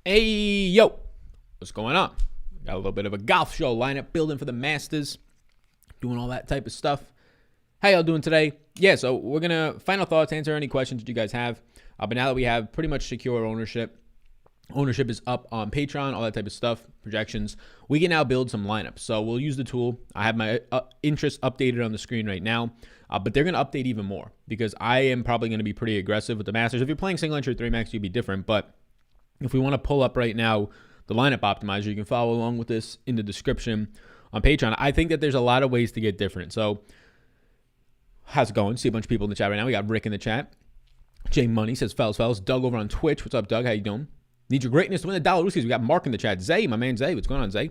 Hey, yo, what's going on? Got a little bit of a golf show lineup building for the Masters, doing all that type of stuff. How y'all doing today? Yeah, so we're going to final thoughts, answer any questions that you guys have. But now that we have pretty much secure ownership is up on Patreon, all that type of stuff, projections, we can now build some lineups. So we'll use the tool. I have my interests updated on the screen right now, but they're going to update even more because I am probably going to be pretty aggressive with the Masters. If you're playing single entry 3-max, you'd be different, but if we want to pull up right now the lineup optimizer, you can follow along with this in the description on Patreon. I think that there's a lot of ways to get different. So how's it going? See a bunch of people in the chat right now. We got Rick in the chat. Jay Money says, fellas. Doug over on Twitch. What's up, Doug? How you doing? Need your greatness to win the $. We got Mark in the chat. Zay, my man Zay. What's going on, Zay?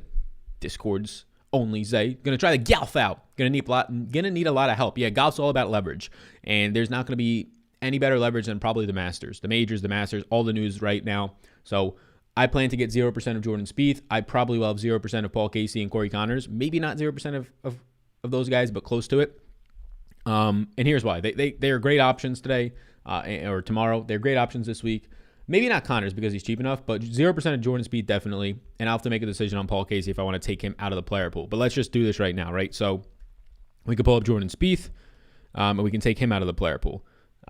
Discord's only Zay. Gonna try the golf out. Gonna need a lot of help. Yeah, golf's all about leverage. And there's not gonna be any better leverage than probably the Masters. The majors, the Masters, all the news right now. So I plan to get 0% of Jordan Spieth. I probably will have 0% of Paul Casey and Corey Connors. Maybe not 0% of those guys, but close to it. And here's why. They are great options today or tomorrow. They're great options this week. Maybe not Connors because he's cheap enough, but 0% of Jordan Spieth definitely. And I'll have to make a decision on Paul Casey if I want to take him out of the player pool. But let's just do this right now, right? So we could pull up Jordan Spieth, and we can take him out of the player pool.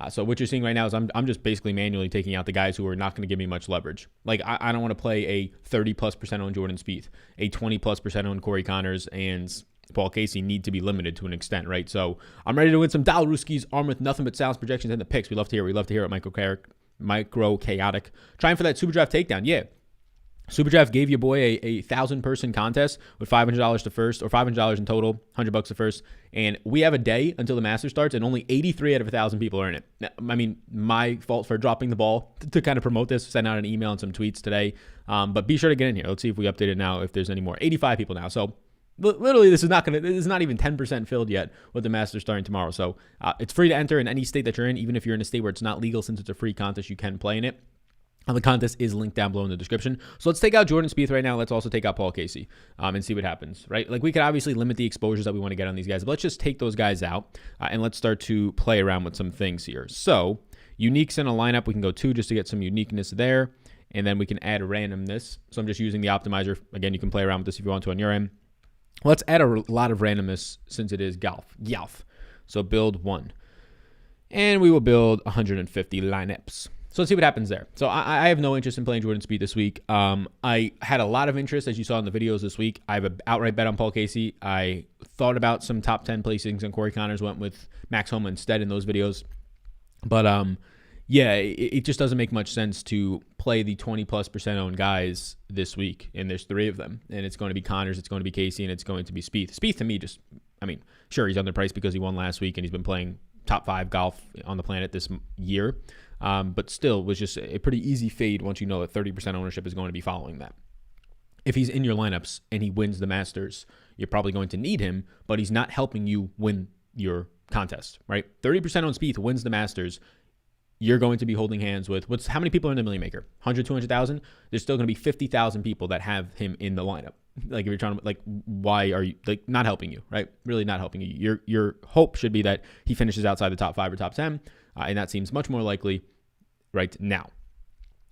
So what you're seeing right now is I'm just basically manually taking out the guys who are not going to give me much leverage. Like I don't want to play a 30+% on Jordan Spieth, a 20+% on Corey Connors, and Paul Casey need to be limited to an extent, right? So I'm ready to win some $. Armed with nothing but sounds, projections, and the picks. We love to hear it. Micro chaotic. Trying for that SuperDraft takedown. Yeah. SuperDraft gave your boy a 1,000-person contest with $500 to first, or $500 in total, $100 to first. And we have a day until the Masters starts, and only 83 out of 1,000 people are in it. I mean, my fault for dropping the ball to kind of promote this. Send out an email and some tweets today. But be sure to get in here. Let's see if we update it now, if there's any more. 85 people now. So literally, this is not even 10% filled yet with the Masters starting tomorrow. So it's free to enter in any state that you're in, even if you're in a state where it's not legal. Since it's a free contest, you can play in it. The contest is linked down below in the description. So let's take out Jordan Spieth right now. Let's also take out Paul Casey and see what happens, right? Like we could obviously limit the exposures that we want to get on these guys, but let's just take those guys out and let's start to play around with some things here. So uniques in a lineup, we can go 2 just to get some uniqueness there, and then we can add randomness. So I'm just using the optimizer. Again, you can play around with this if you want to on your end. Let's add a lot of randomness since it is golf. So build 1. And we will build 150 lineups. So let's see what happens there. So I have no interest in playing Jordan Spieth this week. I had a lot of interest, as you saw in the videos this week. I have an outright bet on Paul Casey. I thought about some top 10 placings, and Corey Connors went with Max Homa instead in those videos. But yeah, it just doesn't make much sense to play the 20+% owned guys this week. And there's 3 of them. And it's going to be Connors, it's going to be Casey, and it's going to be Spieth. Spieth to me sure, he's underpriced because he won last week and he's been playing top 5 golf on the planet this year. But still was just a pretty easy fade once you know that 30% ownership is going to be following that. If he's in your lineups and he wins the Masters, you're probably going to need him, but he's not helping you win your contest, right? 30% on Spieth wins the Masters. You're going to be holding hands with how many people are in the Million Maker? 100, 200,000? There's still going to be 50,000 people that have him in the lineup. Like if you're trying to, why are you not helping you, right? Really not helping you. Your hope should be that he finishes outside the top 5 or top 10. And that seems much more likely right now.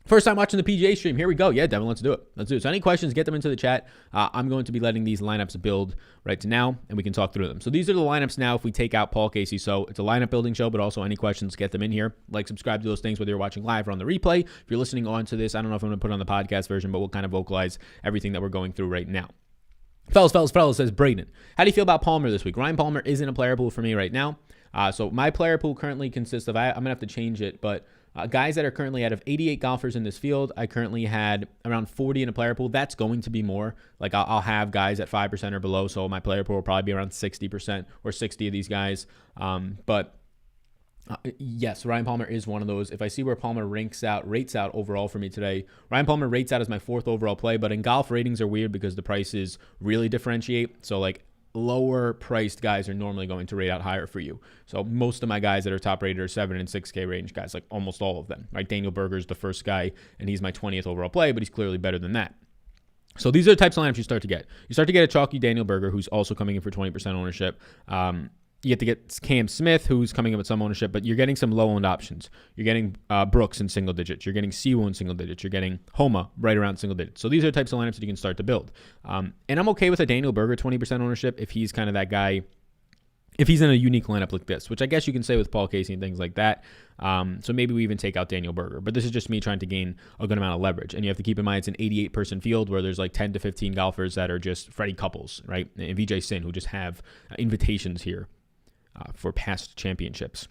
First time watching the PGA stream. Here we go. Yeah, Devin, let's do it. So any questions, get them into the chat. I'm going to be letting these lineups build right now, and we can talk through them. So these are the lineups now if we take out Paul Casey. So it's a lineup building show, but also any questions, get them in here. Like, subscribe to those things, whether you're watching live or on the replay. If you're listening on to this, I don't know if I'm going to put it on the podcast version, but we'll kind of vocalize everything that we're going through right now. Fellas, says Braden. How do you feel about Palmer this week? Ryan Palmer isn't a player pool for me right now. So my player pool currently consists of, I'm going to have to change it, but guys that are currently out of 88 golfers in this field, I currently had around 40 in a player pool. That's going to be more. Like I'll have guys at 5% or below, so my player pool will probably be around 60% or 60 of these guys. But yes, Ryan Palmer is one of those. If I see where Palmer rates out overall for me today, Ryan Palmer rates out as my 4th overall play, but in golf ratings are weird because the prices really differentiate. So like lower priced guys are normally going to rate out higher for you. So most of my guys that are top rated are 7 and 6K range guys, like almost all of them, right? Daniel Berger's the first guy and he's my 20th overall play, but he's clearly better than that. So these are the types of lineups you start to get. You start to get a chalky Daniel Berger, who's also coming in for 20% ownership. You get to get Cam Smith, who's coming in with some ownership, but you're getting some low-owned options. You're getting Brooks in single digits. You're getting Siwoo in single digits. You're getting Homa right around single digits. So these are the types of lineups that you can start to build. And I'm okay with a Daniel Berger 20% ownership if he's kind of that guy, if he's in a unique lineup like this, which I guess you can say with Paul Casey and things like that. So maybe we even take out Daniel Berger. But this is just me trying to gain a good amount of leverage. And you have to keep in mind it's an 88-person field where there's like 10 to 15 golfers that are just Freddie Couples, right? And Vijay Sin, who just have invitations here for past championships.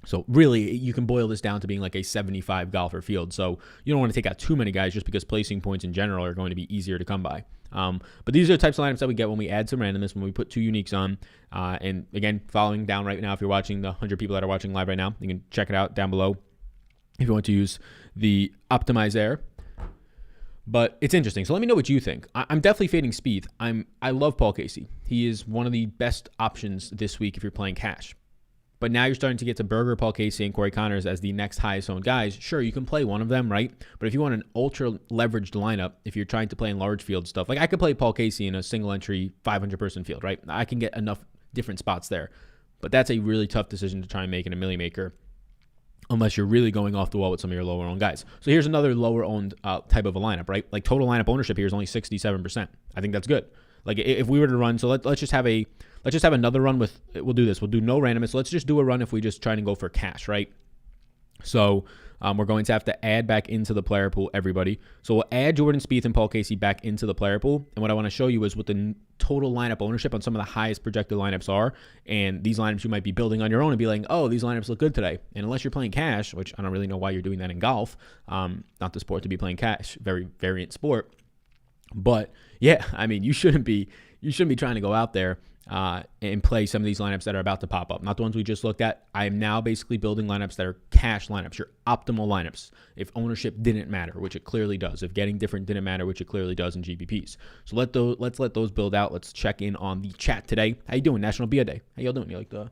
So really, you can boil this down to being like a 75 golfer field. So you don't want to take out too many guys just because placing points in general are going to be easier to come by. But these are the types of lineups that we get when we add some randomness, when we put 2 uniques on. And again, following down right now, if you're watching the 100 people that are watching live right now, you can check it out down below if you want to use the optimizer. But it's interesting. So let me know what you think. I'm definitely fading Spieth. I love Paul Casey. He is one of the best options this week if you're playing cash. But now you're starting to get to Berger, Paul Casey, and Corey Connors as the next highest owned guys. Sure, you can play one of them, right? But if you want an ultra leveraged lineup, if you're trying to play in large field stuff, like I could play Paul Casey in a single entry 500-person field, right? I can get enough different spots there. But that's a really tough decision to try and make in a milli maker, unless you're really going off the wall with some of your lower owned guys. So here's another lower owned type of a lineup, right? Like total lineup ownership here is only 67%. I think that's good. Like if we were to run, so let's just have another run with, we'll do this. We'll do no randomness. Let's just do a run if we just try to go for cash, right? So we're going to have to add back into the player pool everybody. So we'll add Jordan Spieth and Paul Casey back into the player pool. And what I want to show you is what the total lineup ownership on some of the highest projected lineups are. And these lineups you might be building on your own and be like, oh, these lineups look good today. And unless you're playing cash, which I don't really know why you're doing that in golf, not the sport to be playing cash, very variant sport. But yeah, I mean, you shouldn't be trying to go out there and play some of these lineups that are about to pop up. Not the ones we just looked at. I am now basically building lineups that are cash lineups, your optimal lineups. If ownership didn't matter, which it clearly does. If getting different didn't matter, which it clearly does in GPPs. So let's let those build out. Let's check in on the chat today. How you doing? National Beer Day. How y'all doing? You like the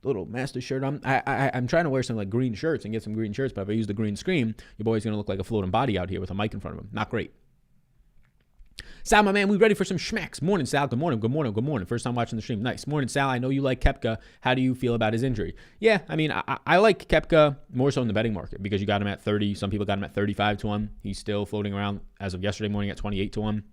little master shirt on? I'm trying to wear some like green shirts and get some green shirts, but if I use the green screen, your boy's going to look like a floating body out here with a mic in front of him. Not great. Sal, my man, we ready for some schmacks. Morning, Sal. Good morning. Good morning. Good morning. First time watching the stream. Nice. Morning, Sal. I know you like Koepka. How do you feel about his injury? Yeah, I mean, I like Koepka more so in the betting market because you got him at 30. Some people got him at 35 to 1. He's still floating around as of yesterday morning at 28 to 1.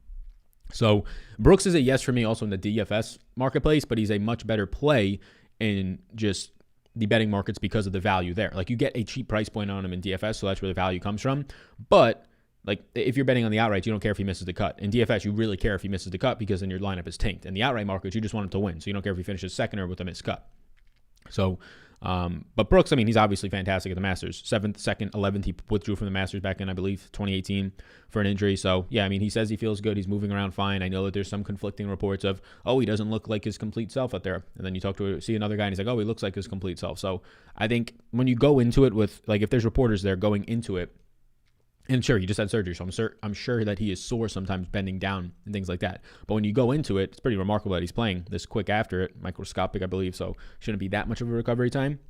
So Brooks is a yes for me also in the DFS marketplace, but he's a much better play in just the betting markets because of the value there. Like you get a cheap price point on him in DFS, so that's where the value comes from. But like if you're betting on the outright, you don't care if he misses the cut. In DFS, you really care if he misses the cut because then your lineup is tanked. In the outright market, you just want him to win. So you don't care if he finishes second or with a missed cut. So, but Brooks, I mean, he's obviously fantastic at the Masters. 7th, 2nd, 11th, he withdrew from the Masters back in, I believe, 2018 for an injury. So, yeah, I mean, he says he feels good. He's moving around fine. I know that there's some conflicting reports of, oh, he doesn't look like his complete self out there. And then you see another guy and he's like, oh, he looks like his complete self. So I think when you go into it with, like, if there's reporters there going into it, and sure, he just had surgery, so I'm sure that he is sore sometimes bending down and things like that. But when you go into it, it's pretty remarkable that he's playing this quick after it, microscopic, I believe, so shouldn't be that much of a recovery time.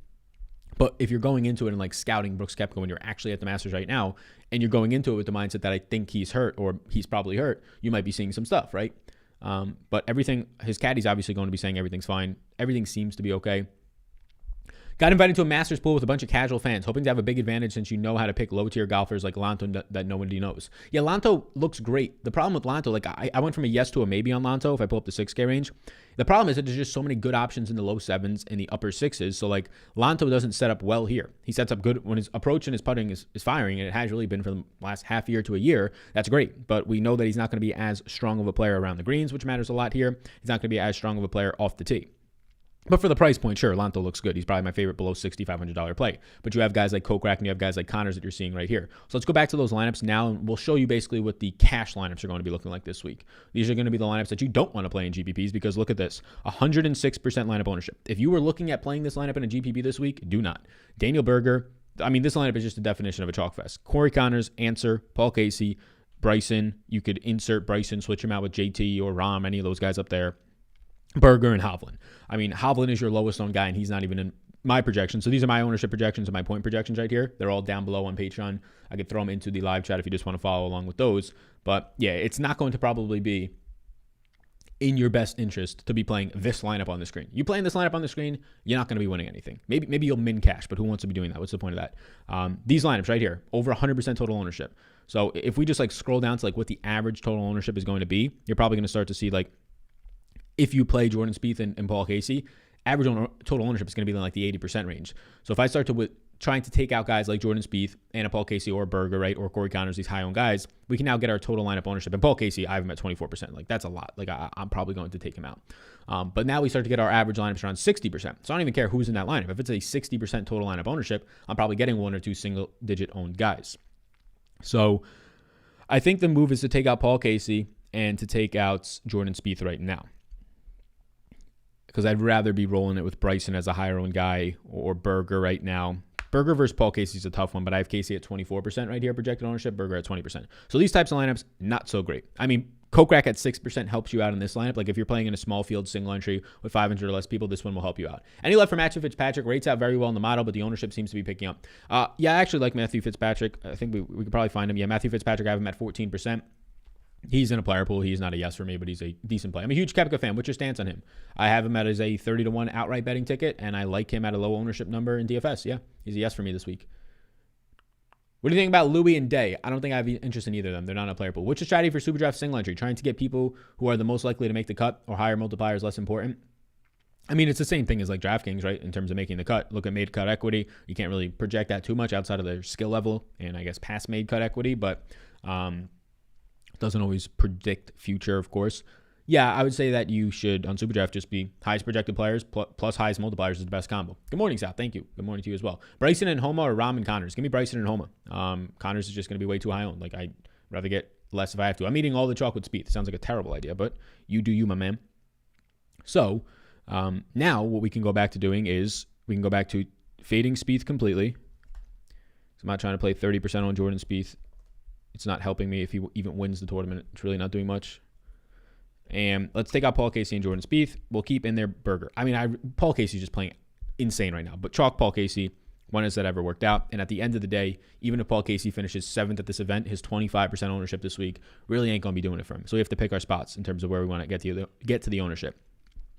But if you're going into it and like scouting Brooks Koepka when you're actually at the Masters right now, and you're going into it with the mindset that I think he's hurt or he's probably hurt, you might be seeing some stuff, right? But everything, his caddy's obviously going to be saying everything's fine. Everything seems to be okay. Got invited to a Masters pool with a bunch of casual fans, hoping to have a big advantage since you know how to pick low-tier golfers like Lanto that nobody knows. Yeah, Lanto looks great. The problem with Lanto, like I went from a yes to a maybe on Lanto if I pull up the 6K range. The problem is that there's just so many good options in the low 7s and the upper 6s. So like Lanto doesn't set up well here. He sets up good when his approach and his putting is firing, and it has really been for the last half year to a year. That's great. But we know that he's not going to be as strong of a player around the greens, which matters a lot here. He's not going to be as strong of a player off the tee. But for the price point, sure, Lanto looks good. He's probably my favorite below $6,500 play. But you have guys like Kokrak and you have guys like Connors that you're seeing right here. So let's go back to those lineups now, and we'll show you basically what the cash lineups are going to be looking like this week. These are going to be the lineups that you don't want to play in GPPs because look at this, 106% lineup ownership. If you were looking at playing this lineup in a GPP this week, do not. Daniel Berger, I mean, this lineup is just a definition of a chalk fest. Corey Connors, Answer, Paul Casey, Bryson. You could insert Bryson, switch him out with JT or Rahm, any of those guys up there. Berger and Hovland. I mean, Hovland is your lowest owned guy, and he's not even in my projection. So these are my ownership projections and my point projections right here. They're all down below on Patreon. I could throw them into the live chat if you just want to follow along with those. But yeah, it's not going to probably be in your best interest to be playing this lineup on the screen. You playing this lineup on the screen, you're not going to be winning anything. Maybe you'll min cash, but who wants to be doing that? What's the point of that? These lineups right here, over 100% total ownership. So if we just like scroll down to like what the average total ownership is going to be, you're probably going to start to see like if you play Jordan Spieth and Paul Casey, average total ownership is going to be in like the 80% range. So if I start to trying to take out guys like Jordan Spieth and a Paul Casey or Berger, right, or Corey Connors, these high-owned guys, we can now get our total lineup ownership. And Paul Casey, I have him at 24%. Like, that's a lot. Like, I'm probably going to take him out. But now we start to get our average lineups around 60%. So I don't even care who's in that lineup. If it's a 60% total lineup ownership, I'm probably getting one or two single-digit owned guys. So I think the move is to take out Paul Casey and to take out Jordan Spieth right now, because I'd rather be rolling it with Bryson as a higher-owned guy or Berger right now. Berger versus Paul Casey is a tough one, but I have Casey at 24% right here, projected ownership, Berger at 20%. So these types of lineups, not so great. I mean, Kokrak at 6% helps you out in this lineup. Like if you're playing in a small field single entry with 500 or less people, this one will help you out. Any love for Matthew Fitzpatrick? Rates out very well in the model, but the ownership seems to be picking up. Yeah, I actually like Matthew Fitzpatrick. I think we could probably find him. Yeah, Matthew Fitzpatrick, I have him at 14%. He's in a player pool. He's not a yes for me, but he's a decent play. I'm a huge Koepka fan. What's your stance on him? I have him as a 30-1 outright betting ticket, and I like him at a low ownership number in DFS. Yeah, he's a yes for me this week. What do you think about Louis and Day? I don't think I have interest in either of them. They're not in a player pool. What's your strategy for SuperDraft single entry? Trying to get people who are the most likely to make the cut or higher multipliers less important? I mean, it's the same thing as like DraftKings, right? In terms of making the cut. Look at made cut equity. You can't really project that too much outside of their skill level and I guess past made cut equity, but doesn't always predict future, of course. Yeah, I would say that you should, on SuperDraft, just be highest projected players plus highest multipliers is the best combo. Good morning, Sal. Thank you. Good morning to you as well. Bryson and Homa or Rahm and Connors? Give me Bryson and Homa. Connors is just going to be way too high owned. Like, I'd rather get less if I have to. I'm eating all the chocolate Spieth. It sounds like a terrible idea, but you do you, my man. So, now what we can go back to doing is we can go back to fading Spieth completely. So I'm not trying to play 30% on Jordan Spieth. It's not helping me if he even wins the tournament. It's really not doing much. And let's take out Paul Casey and Jordan Spieth. We'll keep in there Berger. I mean, Paul Casey's just playing insane right now. But chalk Paul Casey. When has that ever worked out? And at the end of the day, even if Paul Casey finishes 7th at this event, his 25% ownership this week really ain't going to be doing it for him. So we have to pick our spots in terms of where we want to get to the ownership.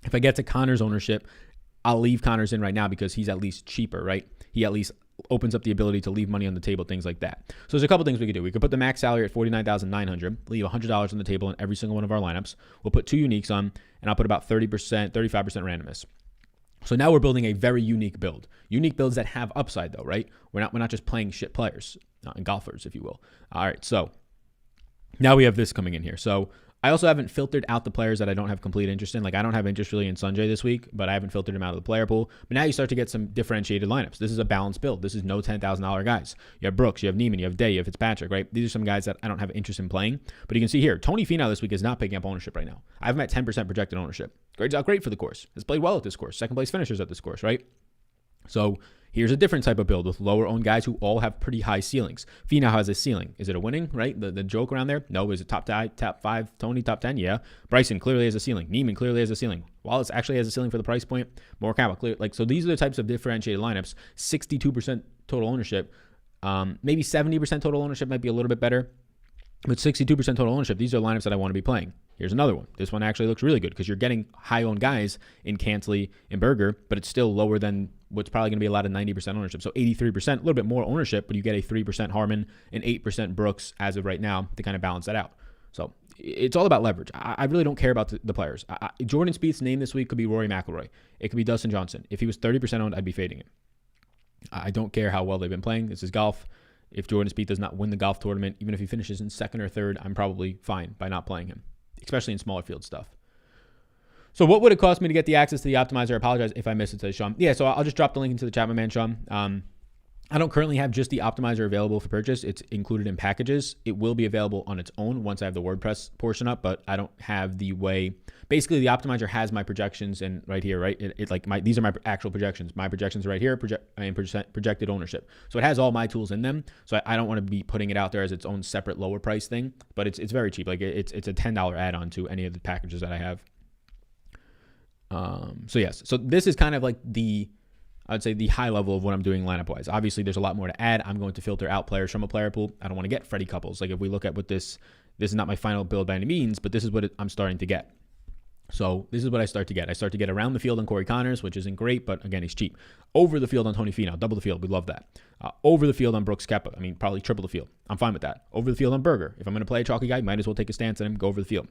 If I get to Connors' ownership, I'll leave Connors in right now because he's at least cheaper, right? He at least opens up the ability to leave money on the table, things like that. So there's a couple things we could do. We could put the max salary at $49,900, leave $100 on the table in every single one of our lineups. We'll put 2 uniques on, and I'll put about 30%, 35% randomness. So now we're building a very unique build. Unique builds that have upside, though, right? We're not just playing shit players and golfers, if you will. All right, so now we have this coming in here. So I also haven't filtered out the players that I don't have complete interest in. Like, I don't have interest really in Sanjay this week, but I haven't filtered him out of the player pool. But now you start to get some differentiated lineups. This is a balanced build. This is no $10,000 guys. You have Brooks, you have Neiman, you have Day, you have Fitzpatrick, right? These are some guys that I don't have interest in playing. But you can see here, Tony Finau this week is not picking up ownership right now. I have him at 10% projected ownership. Grades out great for the course. Has played well at this course. Second place finishers at this course, right? So here's a different type of build with lower owned guys who all have pretty high ceilings. Finau has a ceiling. Is it a winning, right? The joke around there? No. Is it top 5? Tony, top 10? Yeah. Bryson clearly has a ceiling. Neiman clearly has a ceiling. Wallace actually has a ceiling for the price point. Morikawa clear. Like, so these are the types of differentiated lineups. 62% total ownership. Maybe 70% total ownership might be a little bit better. But 62% total ownership, these are lineups that I want to be playing. Here's another one. This one actually looks really good because you're getting high-owned guys in Cantley and Berger, but it's still lower than what's probably going to be a lot of 90% ownership. So 83%, a little bit more ownership, but you get a 3% Harman and 8% Brooks as of right now to kind of balance that out. So it's all about leverage. I really don't care about the players. Jordan Spieth's name this week could be Rory McIlroy. It could be Dustin Johnson. If he was 30% owned, I'd be fading him. I don't care how well they've been playing. This is golf. If Jordan Spieth does not win the golf tournament, even if he finishes in 2nd or 3rd, I'm probably fine by not playing him, especially in smaller field stuff. So what would it cost me to get the access to the optimizer? I apologize if I missed it, says Sean. Yeah, so I'll just drop the link into the chat, my man, Sean. I don't currently have just the optimizer available for purchase. It's included in packages. It will be available on its own once I have the WordPress portion up, but I don't have the way. Basically, the optimizer has my projections and right here, right? These are my actual projections. My projections are right here, projected ownership. So it has all my tools in them. So I don't want to be putting it out there as its own separate lower price thing, but it's very cheap. Like it's a $10 add-on to any of the packages that I have. So yes, so this is kind of like I'd say the high level of what I'm doing lineup wise. Obviously, there's a lot more to add. I'm going to filter out players from a player pool. I don't want to get Freddie Couples. Like if we look at what this is not my final build by any means, but this is what I'm starting to get. So this is what I start to get. I start to get around the field on Corey Connors, which isn't great, but again, he's cheap. Over the field on Tony Finau, double the field. We love that. Over the field on Brooks Koepka. I mean, probably triple the field. I'm fine with that. Over the field on Berger. If I'm going to play a chalky guy, might as well take a stance on him, go over the field.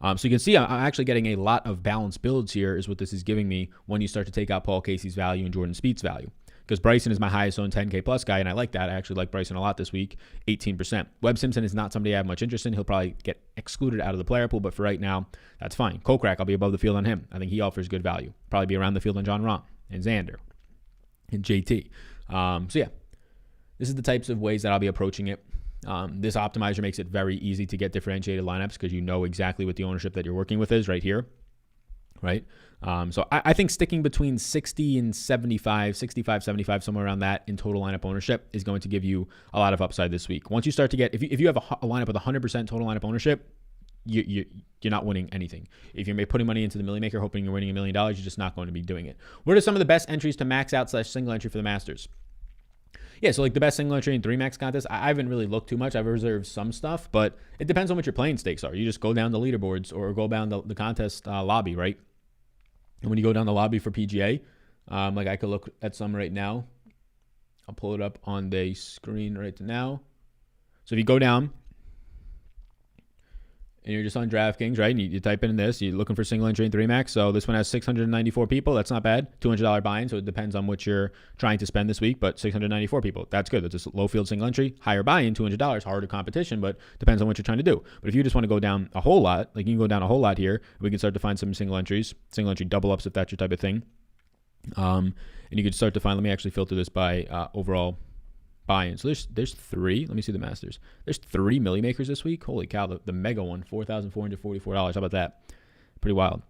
So you can see I'm actually getting a lot of balanced builds here is what this is giving me when you start to take out Paul Casey's value and Jordan Spieth's value. Because Bryson is my highest owned 10K plus guy, and I like that. I actually like Bryson a lot this week, 18%. Webb Simpson is not somebody I have much interest in. He'll probably get excluded out of the player pool, but for right now, that's fine. Kokrak, I'll be above the field on him. I think he offers good value. Probably be around the field on John Rahm and Xander and JT. So yeah, this is the types of ways that I'll be approaching it. This optimizer makes it very easy to get differentiated lineups because you know exactly what the ownership that you're working with is right here. Right. So I think sticking between 60 and 75, 65, 75, somewhere around that in total lineup ownership is going to give you a lot of upside this week. Once you start to get, if you have a lineup with 100% total lineup ownership, you're not winning anything. If you're putting money into the Millie Maker hoping you're winning $1 million, you're just not going to be doing it. What are some of the best entries to max out / single entry for the Masters? Yeah, so like the best single entry in 3 max contests, I haven't really looked too much. I've reserved some stuff, but it depends on what your playing stakes are. You just go down the leaderboards or go down the contest lobby, right? And when you go down the lobby for PGA, like I could look at some right now. I'll pull it up on the screen right now. So if you go down and you're just on DraftKings, right? And you type in this, you're looking for single entry in 3 max. So this one has 694 people. That's not bad. $200 buy-in. So it depends on what you're trying to spend this week, but 694 people. That's good. That's a low field single entry, higher buy-in, $200, harder competition, but depends on what you're trying to do. But if you just want to go down a whole lot, like you can go down a whole lot here, we can start to find some single entries, single entry double ups if that's your type of thing. And you can start to find, let me actually filter this by overall buy-in. So there's 3. Let me see the Masters. There's 3 Millie Makers this week. Holy cow, the mega one, $4,444. How about that? Pretty wild.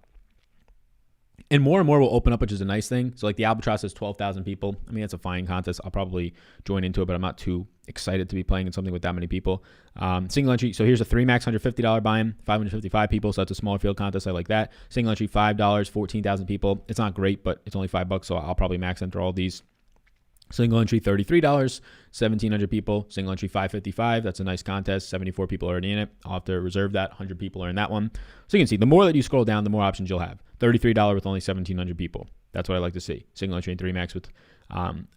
And more will open up, which is a nice thing. So like the Albatross has 12,000 people. I mean, that's a fine contest. I'll probably join into it, but I'm not too excited to be playing in something with that many people. Single entry. So here's a 3 max $150 buy-in, 555 people. So that's a smaller field contest. I like that. Single entry, $5, 14,000 people. It's not great, but it's only $5, so I'll probably max enter all these. Single entry, $33, 1,700 people. Single entry, $555. That's a nice contest. 74 people already in it. I'll have to reserve that. 100 people are in that one. So you can see the more that you scroll down, the more options you'll have. $33 with only 1,700 people. That's what I like to see. Single entry in 3 max with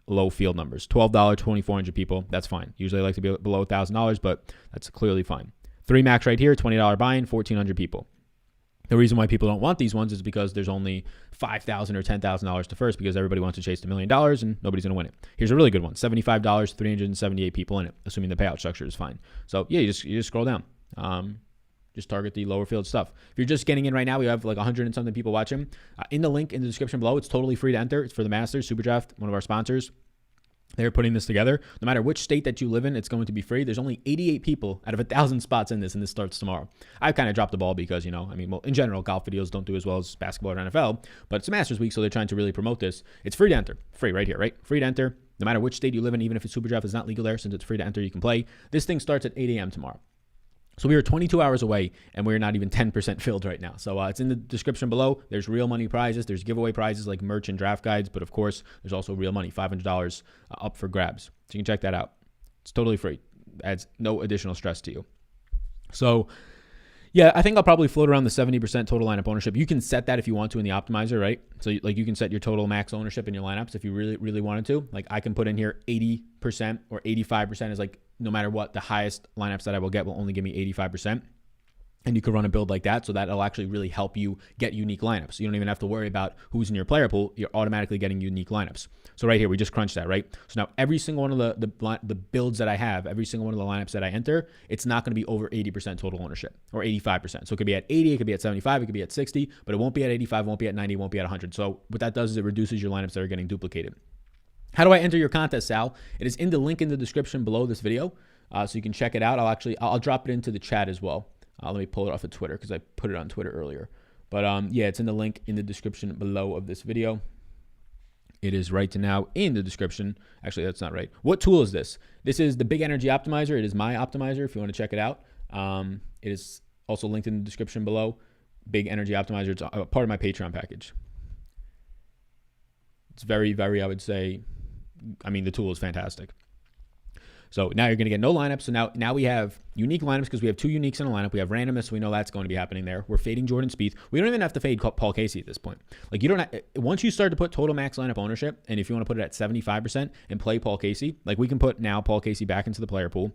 low field numbers. $12, 2,400 people. That's fine. Usually I like to be below $1,000, but that's clearly fine. 3 max right here, $20 buy-in, 1,400 people. The reason why people don't want these ones is because there's only $5,000 or $10,000 to first because everybody wants to chase $1 million and nobody's going to win it. Here's a really good one. $75, 378 people in it, assuming the payout structure is fine. So yeah, you just scroll down. Just target the lower field stuff. If you're just getting in right now, we have like 100 and something people watching. In the link in the description below, it's totally free to enter. It's for the Masters, SuperDraft, one of our sponsors. They're putting this together. No matter which state that you live in, it's going to be free. There's only 88 people out of 1,000 spots in this, and this starts tomorrow. I've kind of dropped the ball because, in general, golf videos don't do as well as basketball or NFL, but it's a Masters week, so they're trying to really promote this. It's free to enter. Free right here, right? Free to enter. No matter which state you live in, even if it's SuperDraft is not legal there, since it's free to enter, you can play. This thing starts at 8 a.m. tomorrow. So we are 22 hours away, and we're not even 10% filled right now. So it's in the description below. There's real money prizes. There's giveaway prizes like merch and draft guides. But, of course, there's also real money, $500 up for grabs. So you can check that out. It's totally free. Adds no additional stress to you. So, yeah, I think I'll probably float around the 70% total lineup ownership. You can set that if you want to in the optimizer, right? So, like, you can set your total max ownership in your lineups if you really, really wanted to. Like, I can put in here 80% or 85% is like, no matter what, the highest lineups that I will get will only give me 85%. And you could run a build like that, so that'll actually really help you get unique lineups. You don't even have to worry about who's in your player pool. You're automatically getting unique lineups. So right here, we just crunched that, right? So now every single one of the builds that I have, every single one of the lineups that I enter, it's not going to be over 80% total ownership or 85%. So it could be at 80, it could be at 75, it could be at 60, but it won't be at 85, it won't be at 90, it won't be at 100. So what that does is it reduces your lineups that are getting duplicated. How do I enter your contest, Sal? It is in the link in the description below this video, so you can check it out. I'll drop it into the chat as well. Let me pull it off of Twitter because I put it on Twitter earlier. But yeah, it's in the link in the description below of this video. It is right to now in the description. Actually, that's not right. What tool is this? This is the Big Energy Optimizer. It is my optimizer if you want to check it out. It is also linked in the description below. Big Energy Optimizer. It's a part of my Patreon package. It's very, very, I would say, the tool is fantastic. So now you're going to get no lineups. So now we have unique lineups because we have 2 uniques in a lineup. We have randomness, so we know that's going to be happening there. We're fading Jordan Spieth. We don't even have to fade Paul Casey at this point. Like, you don't have, once you start to put total max lineup ownership, and if you want to put it at 75% and play Paul Casey, like, we can put now Paul Casey back into the player pool.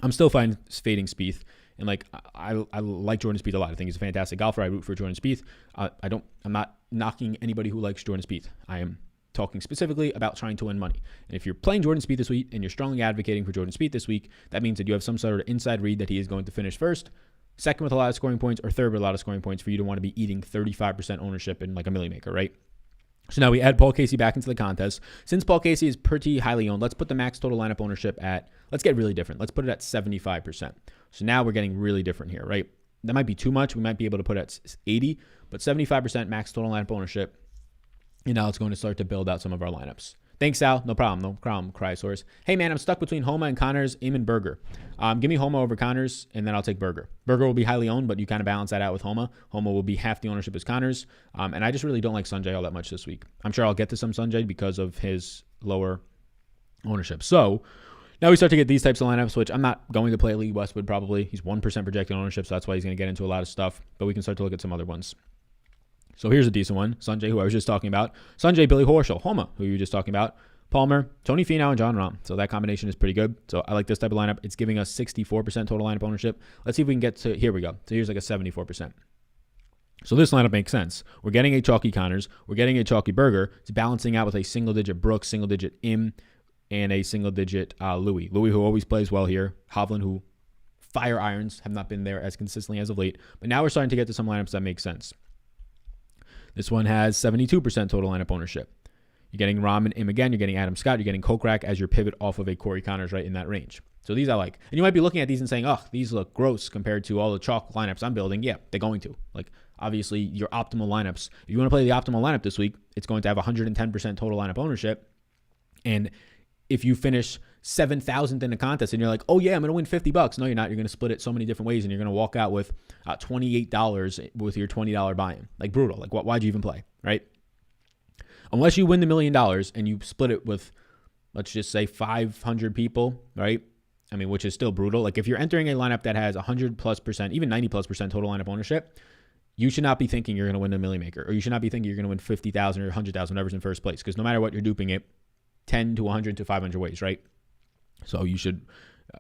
I'm still fine fading Spieth. And like, I like Jordan Spieth a lot. I think he's a fantastic golfer. I root for Jordan Spieth. I'm not knocking anybody who likes Jordan Spieth. I am talking specifically about trying to win money. And if you're playing Jordan Spieth this week and you're strongly advocating for Jordan Spieth this week, that means that you have some sort of inside read that he is going to finish first, second with a lot of scoring points, or third with a lot of scoring points for you to want to be eating 35% ownership in like a milli maker, right? So now we add Paul Casey back into the contest. Since Paul Casey is pretty highly owned, let's put the max total lineup ownership at, let's get really different. Let's put it at 75%. So now we're getting really different here, right? That might be too much. We might be able to put it at 80, but 75% max total lineup ownership. And now it's going to start to build out some of our lineups. Thanks, Sal. No problem. No problem, Cryosaurus. Hey, man, I'm stuck between Homa and Connors, Eamon Berger. Give me Homa over Connors, and then I'll take Berger. Berger will be highly owned, but you kind of balance that out with Homa. Homa will be half the ownership as Connors. And I just really don't like Sanjay all that much this week. I'm sure I'll get to some Sanjay because of his lower ownership. So now we start to get these types of lineups, which I'm not going to play Lee Westwood probably. He's 1% projected ownership, so that's why he's going to get into a lot of stuff. But we can start to look at some other ones. So here's a decent one. Sanjay, who I was just talking about. Sanjay, Billy Horschel, Homa, who you were just talking about. Palmer, Tony Finau, and John Rahm. So that combination is pretty good. So I like this type of lineup. It's giving us 64% total lineup ownership. Let's see if we can get to, here we go. So here's like a 74%. So this lineup makes sense. We're getting a chalky Connors. We're getting a chalky Berger. It's balancing out with a single-digit Brooks, single-digit Im, and a single-digit Louis. Louis, who always plays well here. Hovland, who fire irons, have not been there as consistently as of late. But now we're starting to get to some lineups that make sense. This one has 72% total lineup ownership. You're getting Rahm and Im again. You're getting Adam Scott. You're getting Kokrak as your pivot off of a Corey Connors right in that range. So these I like. And you might be looking at these and saying, oh, these look gross compared to all the chalk lineups I'm building. Yeah, they're going to. Like, obviously, your optimal lineups. If you want to play the optimal lineup this week, it's going to have 110% total lineup ownership. And if you finish 7,000th in a contest and you're like, oh, yeah, I'm going to win $50. No, you're not. You're going to split it so many different ways, and you're going to walk out with $28 with your $20 buy-in. Like, brutal. Like, why'd you even play, right? Unless you win the $1 million and you split it with, let's just say, 500 people, right? I mean, which is still brutal. Like, if you're entering a lineup that has 100+%, even 90+% total lineup ownership, you should not be thinking you're going to win a milli maker, or you should not be thinking you're going to win 50,000 or 100,000, whatever's in first place, because no matter what, you're duping it 10 to 100 to 500 ways, right? So you should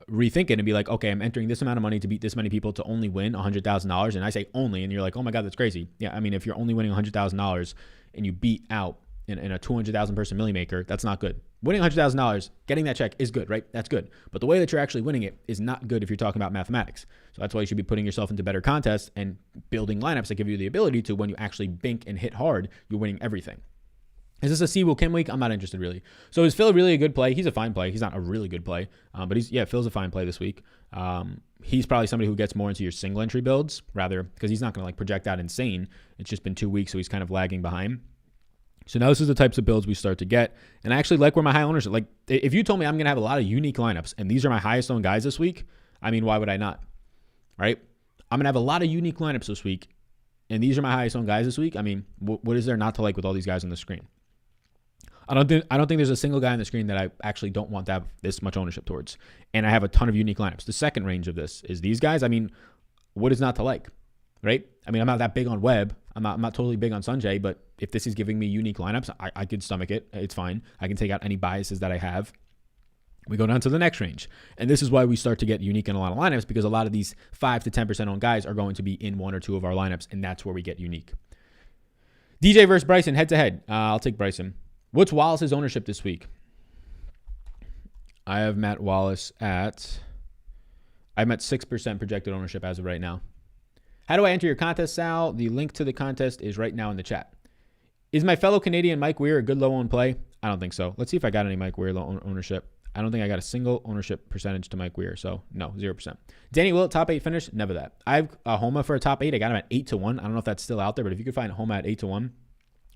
rethink it and be like, okay, I'm entering this amount of money to beat this many people to only win $100,000. And I say only, and you're like, oh my God, that's crazy. Yeah, I mean, if you're only winning $100,000 and you beat out in a 200,000 person milli maker, that's not good. Winning $100,000, getting that check is good, right? That's good. But the way that you're actually winning it is not good if you're talking about mathematics. So that's why you should be putting yourself into better contests and building lineups that give you the ability to, when you actually bink and hit hard, you're winning everything. Is this a Siwoo Kim week? I'm not interested, really. So is Phil really a good play? He's a fine play. He's not a really good play, but Phil's a fine play this week. He's probably somebody who gets more into your single entry builds, rather, because he's not going to like project out insane. It's just been 2 weeks, so he's kind of lagging behind. So now this is the types of builds we start to get. And I actually like where my high ownership, like if you told me I'm going to have a lot of unique lineups and these are my highest owned guys this week, I mean, why would I not? Right? I'm going to have a lot of unique lineups this week and these are my highest owned guys this week. I mean, what is there not to like with all these guys on the screen? I don't think there's a single guy on the screen that I actually don't want to have this much ownership towards. And I have a ton of unique lineups. The second range of this is these guys. I mean, what is not to like, right? I mean, I'm not that big on Webb. I'm not totally big on Sanjay, but if this is giving me unique lineups, I could stomach it. It's fine. I can take out any biases that I have. We go down to the next range. And this is why we start to get unique in a lot of lineups, because a lot of these 5 to 10% owned guys are going to be in 1 or 2 of our lineups, and that's where we get unique. DJ versus Bryson, head to head. I'll take Bryson. What's Wallace's ownership this week? I have Matt Wallace I'm at 6% projected ownership as of right now. How do I enter your contest, Sal? The link to the contest is right now in the chat. Is my fellow Canadian Mike Weir a good low-owned play? I don't think so. Let's see if I got any Mike Weir low ownership. I don't think I got a single ownership percentage to Mike Weir, so no, 0%. Danny Willett, top 8 finish? Never that. I have Homa for a top 8. I got him at 8-1. I don't know if that's still out there, but if you could find Homa at 8-1,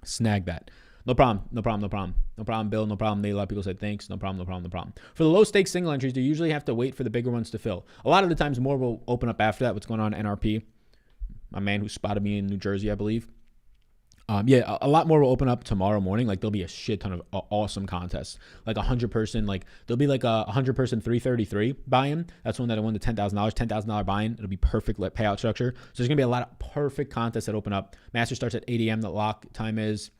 snag that. No problem, Bill. No problem, Nate. A lot of people said thanks. No problem. For the low-stakes single entries, you usually have to wait for the bigger ones to fill. A lot of the times more will open up after that. What's going on NRP? My man who spotted me in New Jersey, I believe. Yeah, a lot more will open up tomorrow morning. Like there'll be a shit ton of awesome contests. Like 100-person, like there'll be like a 100-person 333 buy-in. That's one that I won the $10,000 buy-in. It'll be perfect payout structure. So there's gonna be a lot of perfect contests that open up. Master starts at 8 a.m. The lock time is.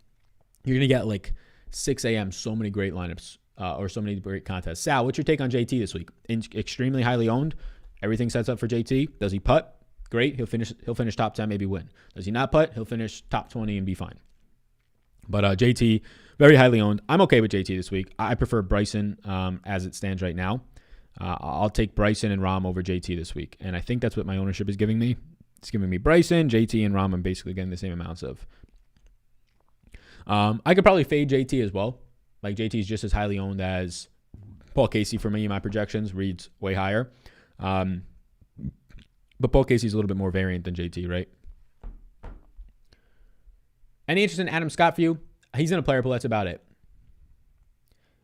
You're gonna get like 6 a.m. So many great lineups or so many great contests. Sal, what's your take on JT this week? Extremely highly owned. Everything sets up for JT. Does he putt? Great. He'll finish top 10, maybe win. Does he not putt? He'll finish top 20 and be fine. But JT, very highly owned. I'm okay with JT this week. I prefer Bryson as it stands right now. I'll take Bryson and Rahm over JT this week. And I think that's what my ownership is giving me. It's giving me Bryson, JT, and Rahm. I'm basically getting the same amounts of. I could probably fade JT as well. Like JT is just as highly owned as Paul Casey for me. My projections reads way higher. But Paul Casey's a little bit more variant than JT, right? Any interest in Adam Scott for you? He's in a player pool. That's about it.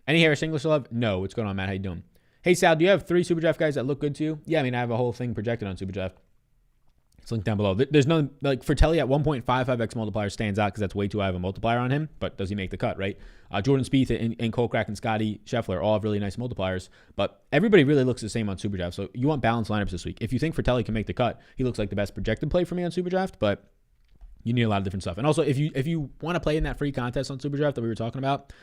Any Harris English love? No. What's going on, Matt? How you doing? Hey, Sal, do you have 3 SuperDraft guys that look good to you? Yeah, I mean, I have a whole thing projected on SuperDraft. It's linked down below. There's no, like, Fratelli at 1.55x multiplier stands out because that's way too high of a multiplier on him, but does he make the cut, right? Jordan Spieth and Kolcrack and Scotty Scheffler all have really nice multipliers, but everybody really looks the same on SuperDraft, so you want balanced lineups this week. If you think Fratelli can make the cut, he looks like the best projected play for me on SuperDraft, but you need a lot of different stuff. And also, if you want to play in that free contest on SuperDraft that we were talking about,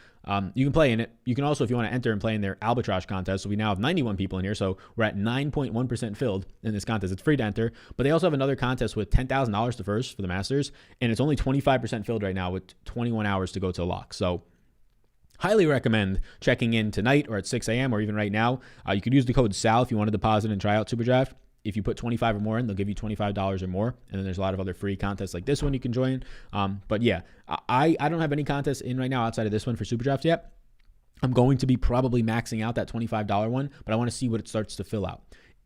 you can play in it. You can also, if you want to enter and play in their Albatross contest, so we now have 91 people in here, so we're at 9.1% filled in this contest. It's free to enter, but they also have another contest with $10,000 to first for the Masters, and it's only 25% filled right now with 21 hours to go to lock. So highly recommend checking in tonight or at 6 a.m. or even right now. You could use the code SAL if you want to deposit and try out SuperDraft. If you put 25 or more in, they'll give you $25 or more. And then there's a lot of other free contests like this one you can join. But yeah, I don't have any contests in right now outside of this one for SuperDraft yet. I'm going to be probably maxing out that $25 one, but I want to see what it starts to fill out.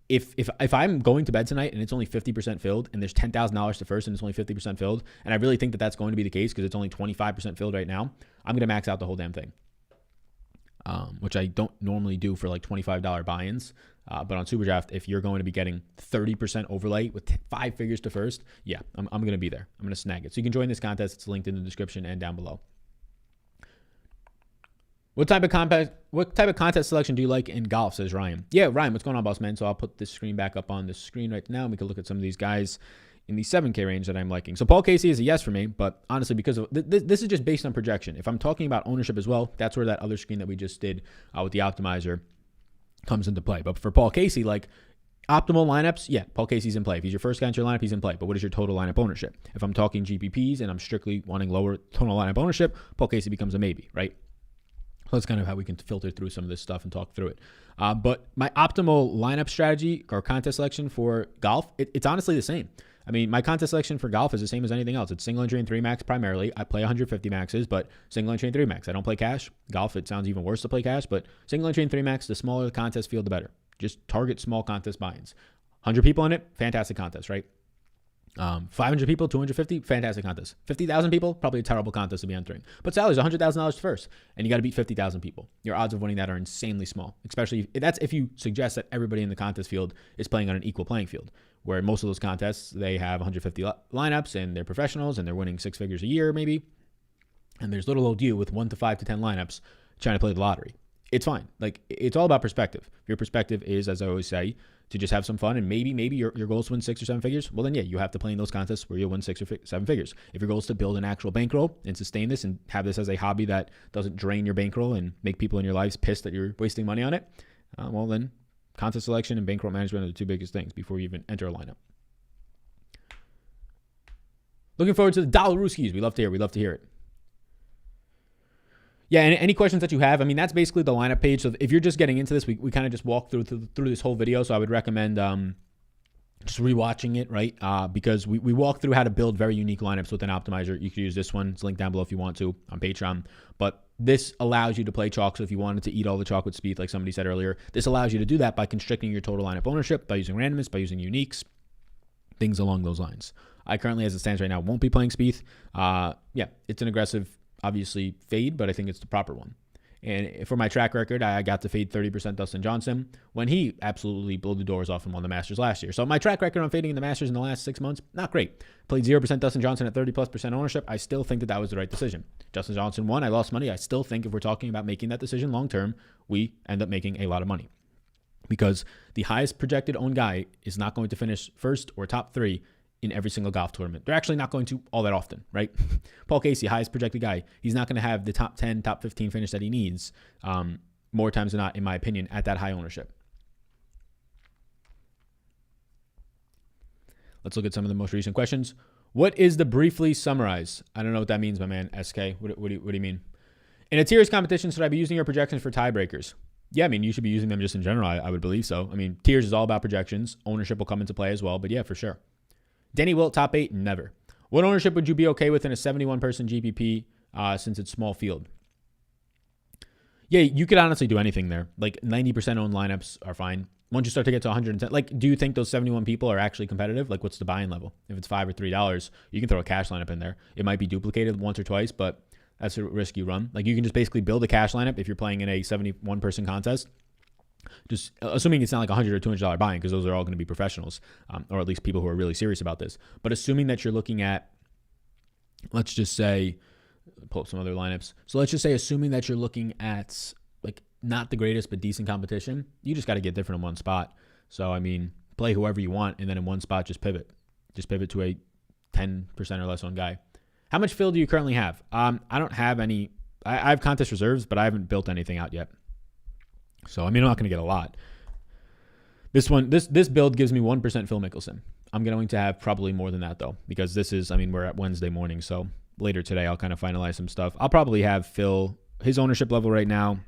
If I'm going to bed tonight and it's only 50% filled and there's $10,000 to first and it's only 50% filled, and I really think that that's going to be the case because it's only 25% filled right now, I'm going to max out the whole damn thing. Which I don't normally do for like $25 buy-ins. But on SuperDraft, if you're going to be getting 30% overlay with 5 figures to first, yeah, I'm going to be there. I'm going to snag it. So you can join this contest. It's linked in the description and down below. What type of contest selection do you like in golf, says Ryan? Yeah, Ryan, what's going on, boss man? So I'll put this screen back up on the screen right now, and we can look at some of these guys in the 7K range that I'm liking. So Paul Casey is a yes for me, but honestly, because of this is just based on projection. If I'm talking about ownership as well, that's where that other screen that we just did with the optimizer comes into play. But for Paul Casey, like optimal lineups, yeah, Paul Casey's in play. If he's your first guy into your lineup, he's in play. But what is your total lineup ownership? If I'm talking GPPs and I'm strictly wanting lower total lineup ownership, Paul Casey becomes a maybe, right? So that's kind of how we can filter through some of this stuff and talk through it. But my optimal lineup strategy or contest selection for golf, it's honestly the same. I mean, my contest selection for golf is the same as anything else. It's single entry and 3 max primarily. I play 150 maxes, but single entry and 3 max. I don't play cash. Golf, it sounds even worse to play cash, but single entry and 3 max, the smaller the contest field, the better. Just target small contest buy-ins. 100 people in it, fantastic contest, right? 500 people, 250, fantastic contest. 50,000 people, probably a terrible contest to be entering. But salary's $100,000 first, and you got to beat 50,000 people. Your odds of winning that are insanely small, especially that's if you suggest that everybody in the contest field is playing on an equal playing field, where most of those contests, they have 150 lineups, and they're professionals, and they're winning 6 figures a year, maybe. And there's little old you with 1 to 5 to 10 lineups trying to play the lottery. It's fine. Like, it's all about perspective. If your perspective is, as I always say, to just have some fun and maybe your goal is to win 6 or 7 figures, well then yeah, you have to play in those contests where you'll win 6 or 7 figures. If your goal is to build an actual bankroll and sustain this and have this as a hobby that doesn't drain your bankroll and make people in your lives pissed that you're wasting money on it, well then contest selection and bankroll management are the 2 biggest things before you even enter a lineup. Looking forward to the Dollarooskies. We love to hear it. Yeah, and any questions that you have, I mean, that's basically the lineup page. So if you're just getting into this, we kind of just walk through this whole video. So I would recommend just rewatching it, right? Because we walk through how to build very unique lineups with an optimizer. You could use this one. It's linked down below if you want to on Patreon. But this allows you to play chalk. So if you wanted to eat all the chalk with Spieth, like somebody said earlier, this allows you to do that by constricting your total lineup ownership, by using randomness, by using uniques, things along those lines. I currently, as it stands right now, won't be playing Spieth. Yeah, it's an aggressive, obviously, fade, but I think it's the proper one. And for my track record, I got to fade 30% Dustin Johnson when he absolutely blew the doors off and won the Masters last year. So my track record on fading in the Masters in the last 6 months, not great. Played 0% Dustin Johnson at 30+% ownership. I still think that was the right decision. Dustin Johnson won. I lost money. I still think if we're talking about making that decision long term, we end up making a lot of money. Because the highest projected owned guy is not going to finish first or top 3 in every single golf tournament. They're actually not going to all that often, right? Paul Casey, highest projected guy. He's not going to have the top 10, top 15 finish that he needs more times than not, in my opinion, at that high ownership. Let's look at some of the most recent questions. What is the briefly summarize? I don't know what that means, my man, SK. What do you mean? In a tiers competition, should I be using your projections for tiebreakers? Yeah, I mean, you should be using them just in general. I would believe so. I mean, tiers is all about projections. Ownership will come into play as well, but yeah, for sure. Danny Wilt, top 8, never. What ownership would you be okay with in a 71-person GPP since it's small field? Yeah, you could honestly do anything there. Like 90% owned lineups are fine. Once you start to get to 110, like, do you think those 71 people are actually competitive? Like, what's the buy-in level? If it's $5 or $3, you can throw a cash lineup in there. It might be duplicated once or twice, but that's a risk you run. Like, you can just basically build a cash lineup if you're playing in a 71-person contest. Just assuming it's not like $100 or $200 buy-in, because those are all going to be professionals, or at least people who are really serious about this. But assuming that you're looking at, let's just say, pull up some other lineups. So let's just say, assuming that you're looking at like not the greatest but decent competition, you just got to get different in one spot. So I mean, play whoever you want, and then in one spot just pivot to a 10% or less on guy. How much fill do you currently have? I don't have any. I have contest reserves, but I haven't built anything out yet. So, I mean, I'm not going to get a lot. This build gives me 1% Phil Mickelson. I'm going to have probably more than that, though, because this is, I mean, we're at Wednesday morning, so later today I'll kind of finalize some stuff. I'll probably have Phil, his ownership level right now,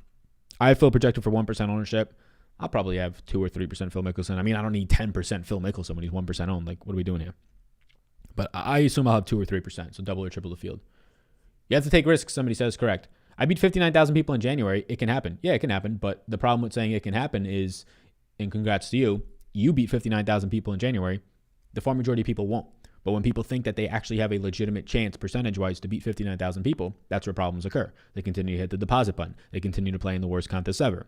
I have Phil projected for 1% ownership. I'll probably have 2 or 3% Phil Mickelson. I mean, I don't need 10% Phil Mickelson when he's 1% owned. Like, what are we doing here? But I assume I'll have 2 or 3%, so double or triple the field. You have to take risks, somebody says, correct. I beat 59,000 people in January. It can happen. Yeah, it can happen. But the problem with saying it can happen is, and congrats to you, you beat 59,000 people in January. The far majority of people won't. But when people think that they actually have a legitimate chance percentage-wise to beat 59,000 people, that's where problems occur. They continue to hit the deposit button. They continue to play in the worst contests ever.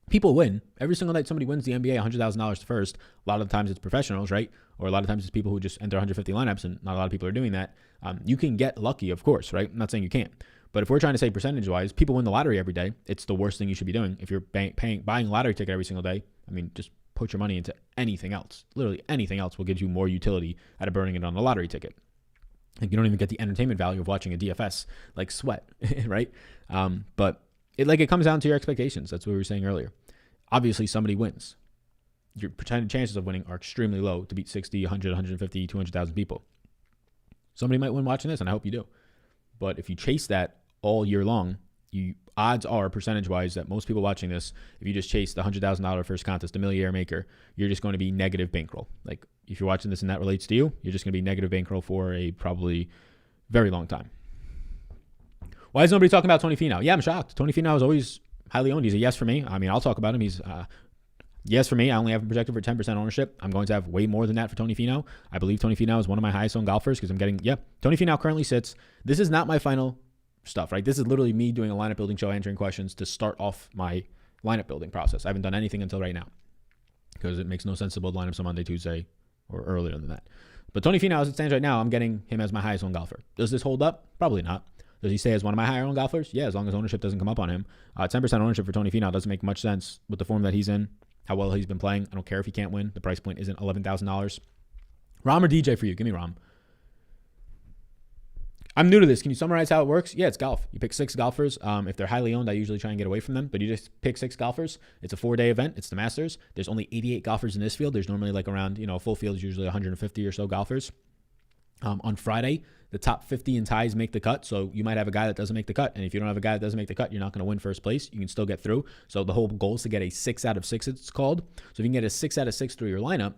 People win. Every single night somebody wins the NBA $100,000 to first. A lot of the times it's professionals, right? Or a lot of times it's people who just enter 150 lineups, and not a lot of people are doing that. You can get lucky, of course, right? I'm not saying you can't. But if we're trying to say percentage-wise, people win the lottery every day. It's the worst thing you should be doing. If you're buying a lottery ticket every single day, I mean, just put your money into anything else. Literally anything else will give you more utility out of burning it on a lottery ticket. Like, you don't even get the entertainment value of watching a DFS like sweat, right? But it comes down to your expectations. That's what we were saying earlier. Obviously, somebody wins. Your pretended chances of winning are extremely low to beat 60, 100, 150, 200,000 people. Somebody might win watching this, and I hope you do. But if you chase that all year long, odds are, percentage-wise, that most people watching this, if you just chase the $100,000 first contest, the Millionaire Maker, you're just going to be negative bankroll. Like, if you're watching this and that relates to you, you're just going to be negative bankroll for a probably very long time. Why is nobody talking about Tony Finau? Yeah, I'm shocked. Tony Finau is always highly owned. He's a yes for me. I mean, I'll talk about him. He's yes for me. I only have him projected for 10% ownership. I'm going to have way more than that for Tony Finau. I believe Tony Finau is one of my highest owned golfers because I'm getting, Tony Finau currently sits. This is not my final stuff, right? This is literally me doing a lineup building show, answering questions to start off my lineup building process. I haven't done anything until right now because it makes no sense to build lineups on Monday, Tuesday, or earlier than that. But Tony Finau, as it stands right now, I'm getting him as my highest owned golfer. Does this hold up? Probably not. Does he stay as one of my higher owned golfers? Yeah, as long as ownership doesn't come up on him. 10% ownership for Tony Finau doesn't make much sense with the form that he's in, how well he's been playing. I don't care if he can't win. The price point isn't $11,000. Rom or DJ for you? Give me Rom. I'm new to this. Can you summarize how it works? Yeah, it's golf. You pick 6 golfers. If they're highly owned, I usually try and get away from them, but you just pick 6 golfers. It's a 4-day event. It's the Masters. There's only 88 golfers in this field. There's normally like around, a full field is usually 150 or so golfers. On Friday, the top 50 in ties make the cut. So you might have a guy that doesn't make the cut. And if you don't have a guy that doesn't make the cut, you're not going to win first place. You can still get through. So the whole goal is to get a 6 out of 6, it's called. So if you can get a 6 out of 6 through your lineup,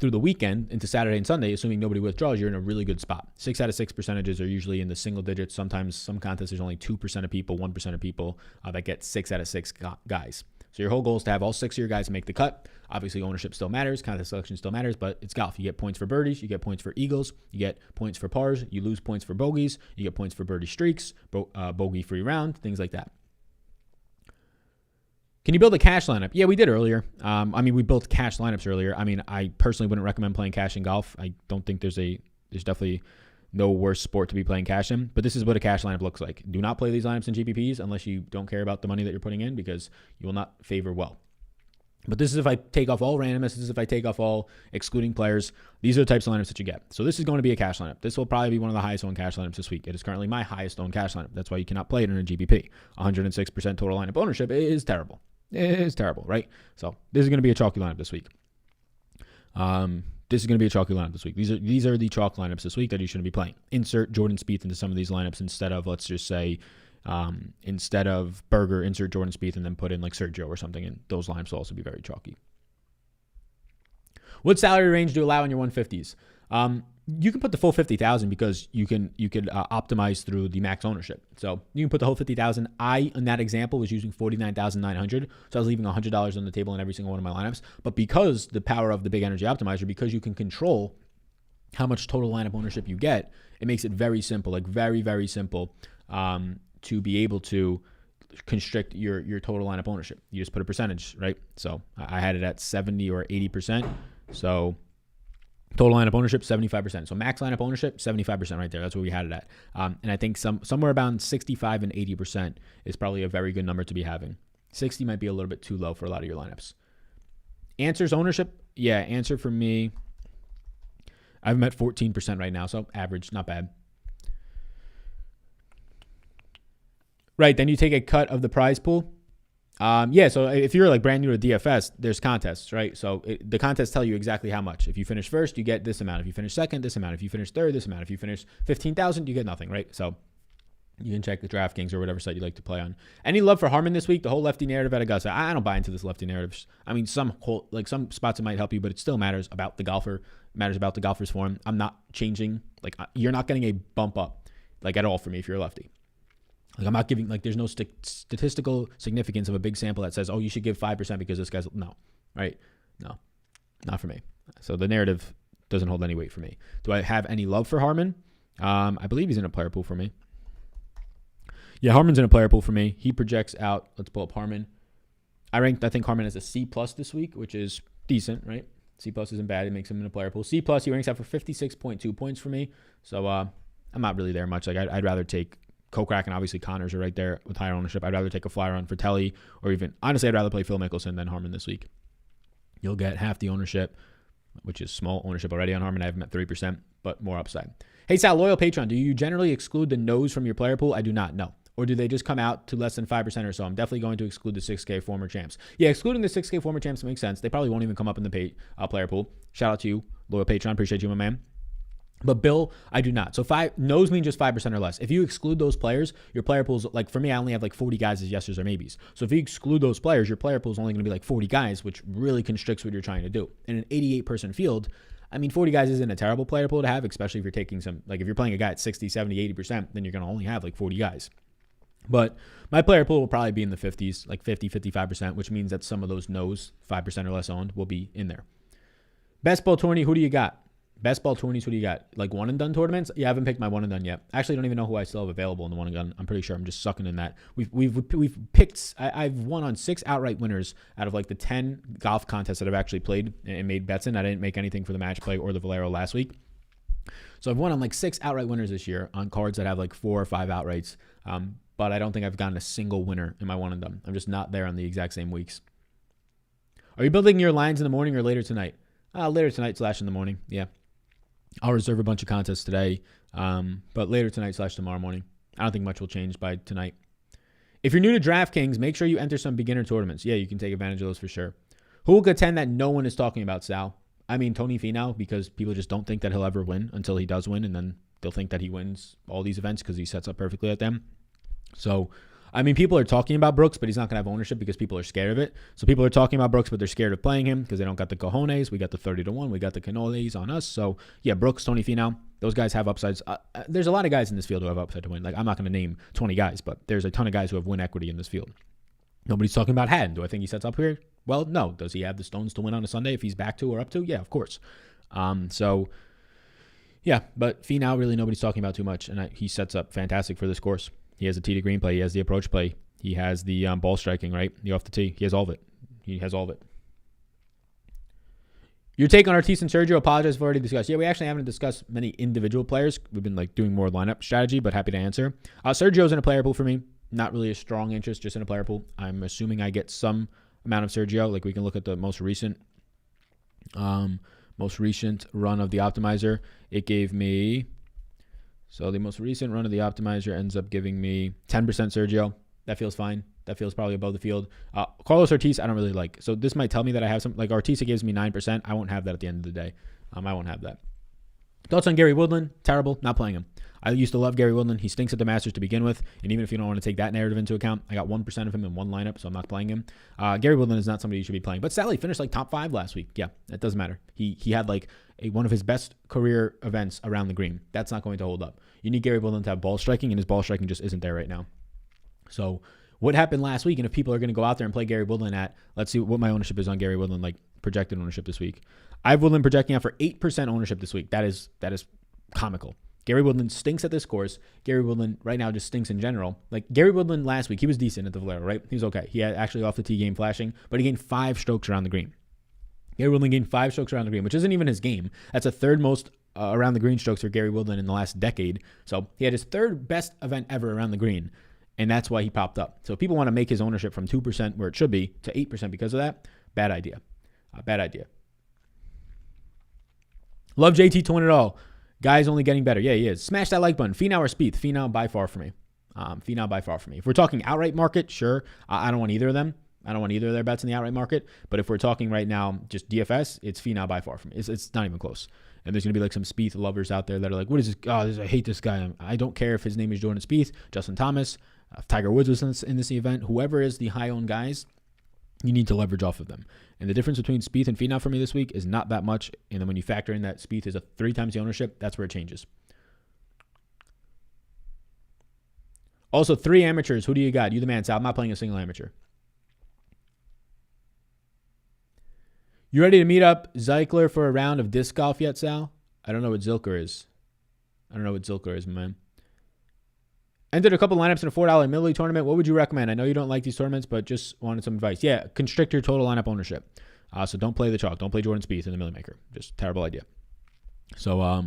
through the weekend into Saturday and Sunday, assuming nobody withdraws, you're in a really good spot. 6 out of 6 percentages are usually in the single digits. Sometimes some contests, there's only 2% of people, 1% of people that get 6 out of 6 guys. So your whole goal is to have all 6 of your guys make the cut. Obviously, ownership still matters. Contest selection still matters, but it's golf. You get points for birdies. You get points for eagles. You get points for pars. You lose points for bogeys. You get points for birdie streaks, bogey-free round, things like that. Can you build a cash lineup? Yeah, we did earlier. We built cash lineups earlier. I personally wouldn't recommend playing cash in golf. I don't think there's definitely no worse sport to be playing cash in, but this is what a cash lineup looks like. Do not play these lineups in GPPs unless you don't care about the money that you're putting in, because you will not favor well. But this is if I take off all randomness. This is if I take off all excluding players. These are the types of lineups that you get. So this is going to be a cash lineup. This will probably be one of the highest owned cash lineups this week. It is currently my highest owned cash lineup. That's why you cannot play it in a GPP. 106% total lineup ownership is terrible. It is terrible, right? So this is going to be a chalky lineup this week. These are the chalk lineups this week that you shouldn't be playing. Insert Jordan Spieth into some of these lineups instead of, let's just say, instead of Berger, insert Jordan Spieth and then put in like Sergio or something, and those lineups will also be very chalky. What salary range do you allow in your 150s? You can put the full 50,000 because you could optimize through the max ownership. So you can put the whole 50,000. In that example, was using 49,900. So I was leaving $100 on the table in every single one of my lineups. But because the power of the big energy optimizer, because you can control how much total lineup ownership you get, it makes it very simple, like very, very simple, to be able to constrict your total lineup ownership. You just put a percentage, right? So I had it at 70 or 80%. So total lineup ownership, 75%. So max lineup ownership, 75% right there. That's what we had it at. And I think somewhere around 65 and 80% is probably a very good number to be having. 60 might be a little bit too low for a lot of your lineups. Answers ownership, yeah, answer for me, I'm at 14% right now, so average, not bad. Right, then you take a cut of the prize pool. So if you're like brand new to DFS, there's contests, right? So the contests tell you exactly how much. If you finish first, you get this amount. If you finish second, this amount. If you finish third, this amount. If you finish 15,000, you get nothing, right? So you can check the DraftKings or whatever site you like to play on. Any love for Harman this week? The whole lefty narrative at Augusta. I don't buy into this lefty narrative. Some spots it might help you, but it still matters about the golfer. It matters about the golfer's form. I'm not changing. You're not getting a bump up at all for me if you're a lefty. I'm not giving, there's no statistical significance of a big sample that says, oh, you should give 5% because this guy's, no, right? No, not for me. So the narrative doesn't hold any weight for me. Do I have any love for Harman? I believe he's in a player pool for me. Yeah, Harman's in a player pool for me. He projects out. Let's pull up Harman. I think Harman as a C+ this week, which is decent, right? C+ isn't bad. It makes him in a player pool. C+, he ranks out for 56.2 points for me. So I'm not really there much. I'd rather take Kokrak, and obviously Connors are right there with higher ownership. I'd rather take a flyer on Fratelli, or even, honestly, I'd rather play Phil Mickelson than Harman this week. You'll get half the ownership, which is small ownership already on Harman. I have him at 3%, but more upside. Hey, Sal, loyal Patreon, do you generally exclude the no's from your player pool? I do not, no. Or do they just come out to less than 5% or so? I'm definitely going to exclude the 6K former champs. Yeah, excluding the 6K former champs makes sense. They probably won't even come up in the player pool. Shout out to you, loyal Patreon. Appreciate you, my man. But Bill, I do not. So no's mean just 5% or less. If you exclude those players, your player pool's, for me, I only have 40 guys as yeses or maybes. So if you exclude those players, your player pool's only going to be 40 guys, which really constricts what you're trying to do. In an 88-person field, 40 guys isn't a terrible player pool to have, especially if you're taking some, if you're playing a guy at 60, 70, 80%, then you're going to only have 40 guys. But my player pool will probably be in the 50s, 50, 55%, which means that some of those no's, 5% or less owned, will be in there. Best ball tourney, who do you got? Best ball tourneys, what do you got? One and done tournaments? Yeah, I haven't picked my one and done yet. Actually, I don't even know who I still have available in the one and done. I'm pretty sure I'm just sucking in that. We've picked. I've won on 6 outright winners out of the 10 golf contests that I've actually played and made bets in. I didn't make anything for the match play or the Valero last week. So I've won on 6 outright winners this year on cards that have 4 or 5 outrights. But I don't think I've gotten a single winner in my one and done. I'm just not there on the exact same weeks. Are you building your lines in the morning or later tonight? Later tonight / in the morning. Yeah. I'll reserve a bunch of contests today, but later tonight / tomorrow morning. I don't think much will change by tonight. If you're new to DraftKings, make sure you enter some beginner tournaments. Yeah, you can take advantage of those for sure. Who will contend that no one is talking about, Sal? Tony Finau, because people just don't think that he'll ever win until he does win, and then they'll think that he wins all these events because he sets up perfectly at them. So, people are talking about Brooks, but he's not going to have ownership because people are scared of it. So people are talking about Brooks, but they're scared of playing him because they don't got the cojones. We got the 30-1. We got the cannolis on us. So, yeah, Brooks, Tony Finau, those guys have upsides. There's a lot of guys in this field who have upside to win. I'm not going to name 20 guys, but there's a ton of guys who have win equity in this field. Nobody's talking about Haddon. Do I think he sets up here? Well, no. Does he have the stones to win on a Sunday if he's back to or up to? Yeah, of course. Yeah, but Finau, really nobody's talking about too much, and he sets up fantastic for this course. He has the tee to green play. He has the approach play. He has the ball striking, right? The off the tee. He has all of it. Your take on Ortiz and Sergio, apologize for already discussed. Yeah, we actually haven't discussed many individual players. We've been doing more lineup strategy, but happy to answer. Sergio's in a player pool for me. Not really a strong interest, just in a player pool. I'm assuming I get some amount of Sergio. We can look at the most recent run of the optimizer. It gave me, so the most recent run of the optimizer ends up giving me 10% Sergio. That feels fine. That feels probably above the field. Carlos Ortiz, I don't really like. So this might tell me that I have some, Ortiz, it gives me 9%. I won't have that at the end of the day. I won't have that. Thoughts on Gary Woodland? Terrible. Not playing him. I used to love Gary Woodland. He stinks at the Masters to begin with. And even if you don't want to take that narrative into account, I got 1% of him in one lineup, so I'm not playing him. Gary Woodland is not somebody you should be playing. But Sally finished top 5 last week. Yeah, that doesn't matter. He had one of his best career events around the green. That's not going to hold up. You need Gary Woodland to have ball striking, and his ball striking just isn't there right now. So what happened last week, and if people are going to go out there and play Gary Woodland let's see what my ownership is on Gary Woodland, projected ownership this week. I have Woodland projecting out for 8% ownership this week. That is comical. Gary Woodland stinks at this course. Gary Woodland right now just stinks in general. Gary Woodland last week, he was decent at the Valero, right? He was okay. He had actually off the tee game flashing, but he gained 5 strokes around the green. Gary Woodland gained 5 strokes around the green, which isn't even his game. That's a third most around the green strokes for Gary Woodland in the last decade. So he had his third best event ever around the green, and that's why he popped up. So if people want to make his ownership from 2%, where it should be, to 8% because of that, bad idea. Bad idea. Love JT to win it all. Guy's only getting better. Yeah, he is. Smash that like button. Finau or Spieth? Finau by far for me. If we're talking outright market, sure. I don't want either of them. I don't want either of their bets in the outright market. But if we're talking right now, just DFS, it's Finau by far for me. It's not even close. And there's going to be some Spieth lovers out there that are what is this? I hate this guy. I don't care if his name is Jordan Spieth, Justin Thomas, if Tiger Woods was in this event. Whoever is the high-owned guys, you need to leverage off of them. And the difference between Spieth and Finau for me this week is not that much. And then when you factor in that Spieth is 3 times the ownership, that's where it changes. Also, 3 amateurs. Who do you got? You the man, Sal. I'm not playing a single amateur. You ready to meet up Zeichler for a round of disc golf yet, Sal? I don't know what Zilker is. Man. Entered a couple lineups in a $4 Middle League tournament. What would you recommend? I know you don't like these tournaments, but just wanted some advice. Yeah, constrict your total lineup ownership. So don't play the chalk. Don't play Jordan Spieth in the Millie Maker. Just terrible idea. So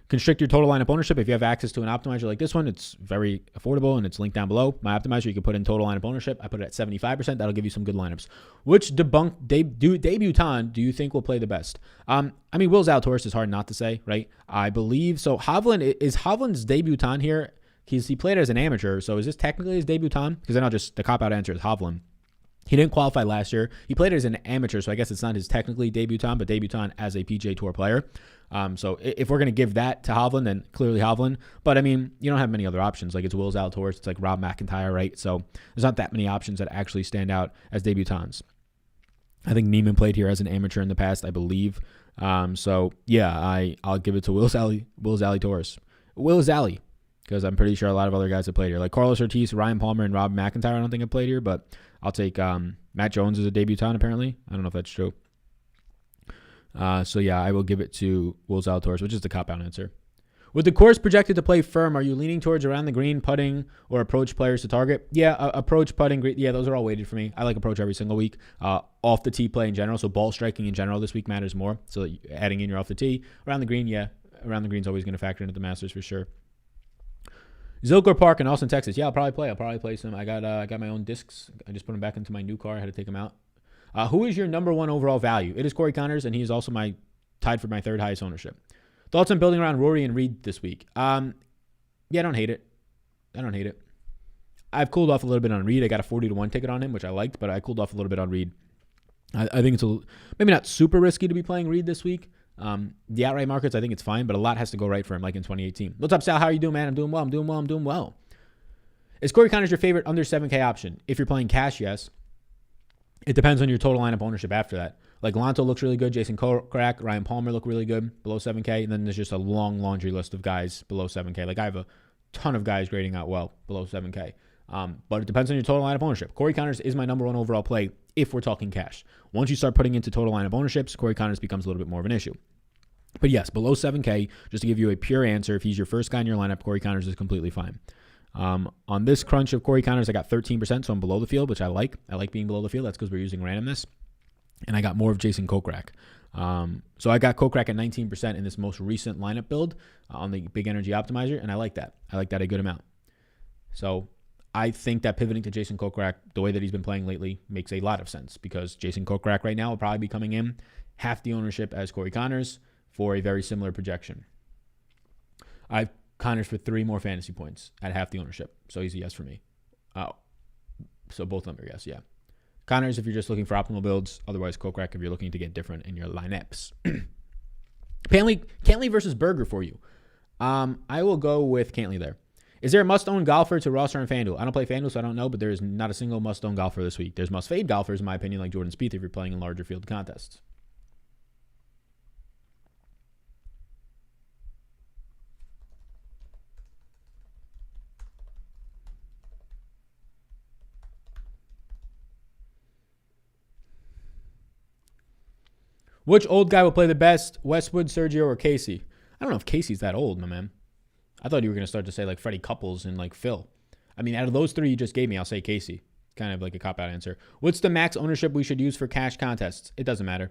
constrict your total lineup ownership. If you have access to an optimizer like this one, it's very affordable and it's linked down below. My optimizer, you can put in total lineup ownership. I put it at 75%. That'll give you some good lineups. Which debutant do you think will play the best? Will Zalatoris is hard not to say, right? I believe so. Hovland's debutant here. He played as an amateur, so is this technically his debutant? Because I know just the cop-out answer is Hovland. He didn't qualify last year. He played as an amateur, so I guess it's not his technically debutant, but debutant as a PGA Tour player. So if we're going to give that to Hovland, then clearly Hovland. But, you don't have many other options. It's Will Zalatoris. It's Rob McIntyre, right? So there's not that many options that actually stand out as debutants. I think Neiman played here as an amateur in the past, I believe. So, yeah, I'll give it to Will Zalatoris. Will Zally. Because I'm pretty sure a lot of other guys have played here. Carlos Ortiz, Ryan Palmer, and Rob McIntyre I don't think have played here, but I'll take Matt Jones as a debutant, apparently. I don't know if that's true. So, yeah, I will give it to Will Zalatoris, which is the cop-out answer. With the course projected to play firm, are you leaning towards around the green, putting, or approach players to target? Yeah, approach, putting, green. Yeah, those are all weighted for me. I like approach every single week. Off the tee play in general, so ball striking in general this week matters more. So adding in your off the tee. Around the green, yeah. Around the green is always going to factor into the Masters for sure. Zilker Park in Austin, Texas. Yeah, I'll probably play some. I got my own discs. I just put them back into my new car. I had to take them out. Who is your number 1 overall value? It is Corey Connors, and he is also tied for my 3rd highest ownership. Thoughts on building around Rory and Reed this week? Yeah, I don't hate it. I've cooled off a little bit on Reed. I got a 40-1 ticket on him, which I liked, but I cooled off a little bit on Reed. I think it's maybe not super risky to be playing Reed this week. The outright markets, I think it's fine, but a lot has to go right for him, like in 2018. What's up, Sal? How are you doing, man? I'm doing well. Is Corey Connors your favorite under 7K option? If you're playing cash, yes. It depends on your total lineup ownership after that. Lonto looks really good. Jason Kokrak, Ryan Palmer look really good below 7K. And then there's just a long laundry list of guys below 7K. I have a ton of guys grading out well below 7K. But it depends on your total lineup ownership. Corey Conners is my number one overall play if we're talking cash. Once you start putting into total lineup ownerships, Corey Conners becomes a little bit more of an issue. But yes, below 7K, just to give you a pure answer, if he's your first guy in your lineup, Corey Conners is completely fine. On this crunch of Corey Conners, I got 13%, so I'm below the field, which I like. I like being below the field. That's because we're using randomness. And I got more of Jason Kokrak. So I got Kokrak at 19% in this most recent lineup build on the Big Energy Optimizer, and I like that. I like that a good amount. So I think that pivoting to Jason Kokrak, the way that he's been playing lately, makes a lot of sense because Jason Kokrak right now will probably be coming in half the ownership as Corey Conners for a very similar projection. I've Conners for 3 more fantasy points at half the ownership. So he's a yes for me. So both of them are yes, yeah. Conners if you're just looking for optimal builds. Otherwise, Kokrak if you're looking to get different in your lineups. Cantley versus Berger for you. I will go with Cantley there. Is there a must-own golfer to roster on FanDuel? I don't play FanDuel, so I don't know, but there is not a single must-own golfer this week. There's must-fade golfers, in my opinion, like Jordan Spieth if you're playing in larger field contests. Which old guy will play the best, Westwood, Sergio, or Casey? I don't know if Casey's that old, my man. I thought you were going to start to say like Freddie Couples and like Phil. I mean, out of those 3 you just gave me, I'll say Casey. Kind of like a cop-out answer. What's the max ownership we should use for cash contests? It doesn't matter.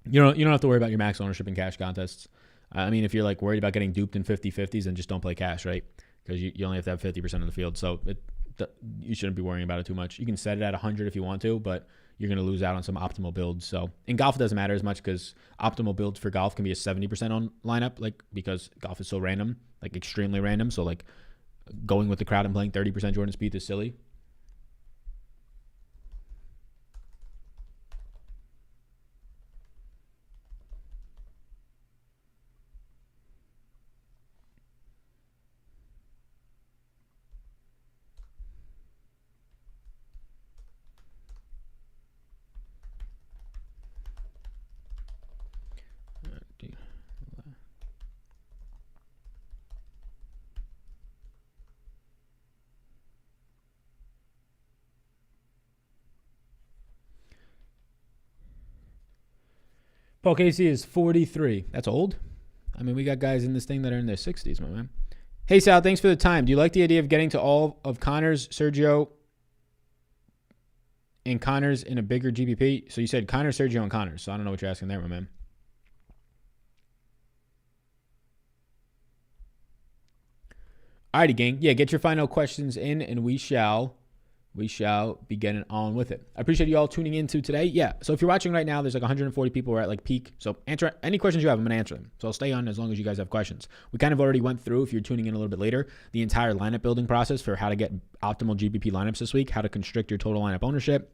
You don't have to worry about your max ownership in cash contests. I mean, if you're like worried about getting duped in 50-50s, then just don't play cash, right? Because you only have to have 50% of the field. So you shouldn't be worrying about it too much. You can set it at 100 if you want to, but you're going to lose out on some optimal builds. So in golf, it doesn't matter as much because optimal builds for golf can be a 70% on lineup, like because golf is so random, like extremely random. So like going with the crowd and playing 30% Jordan Spieth is silly. Paul Casey is 43. That's old. I mean, we got guys in this thing that are in their 60s, my man. Hey, Sal, thanks for the time. Do you like the idea of getting to all of Conners, Sergio, and Conners in a bigger GPP? So you said Conners, Sergio, and Conners. So I don't know what you're asking there, my man. Alrighty, gang. Yeah, get your final questions in, and we shall be getting on with it. I appreciate you all tuning into today. Yeah, so if you're watching right now, there's like 140 people. We're at like peak. So answer any questions you have. I'm going to answer them. So I'll stay on as long as you guys have questions. We kind of already went through, if you're tuning in a little bit later, the entire lineup building process for how to get optimal GPP lineups this week, how to constrict your total lineup ownership,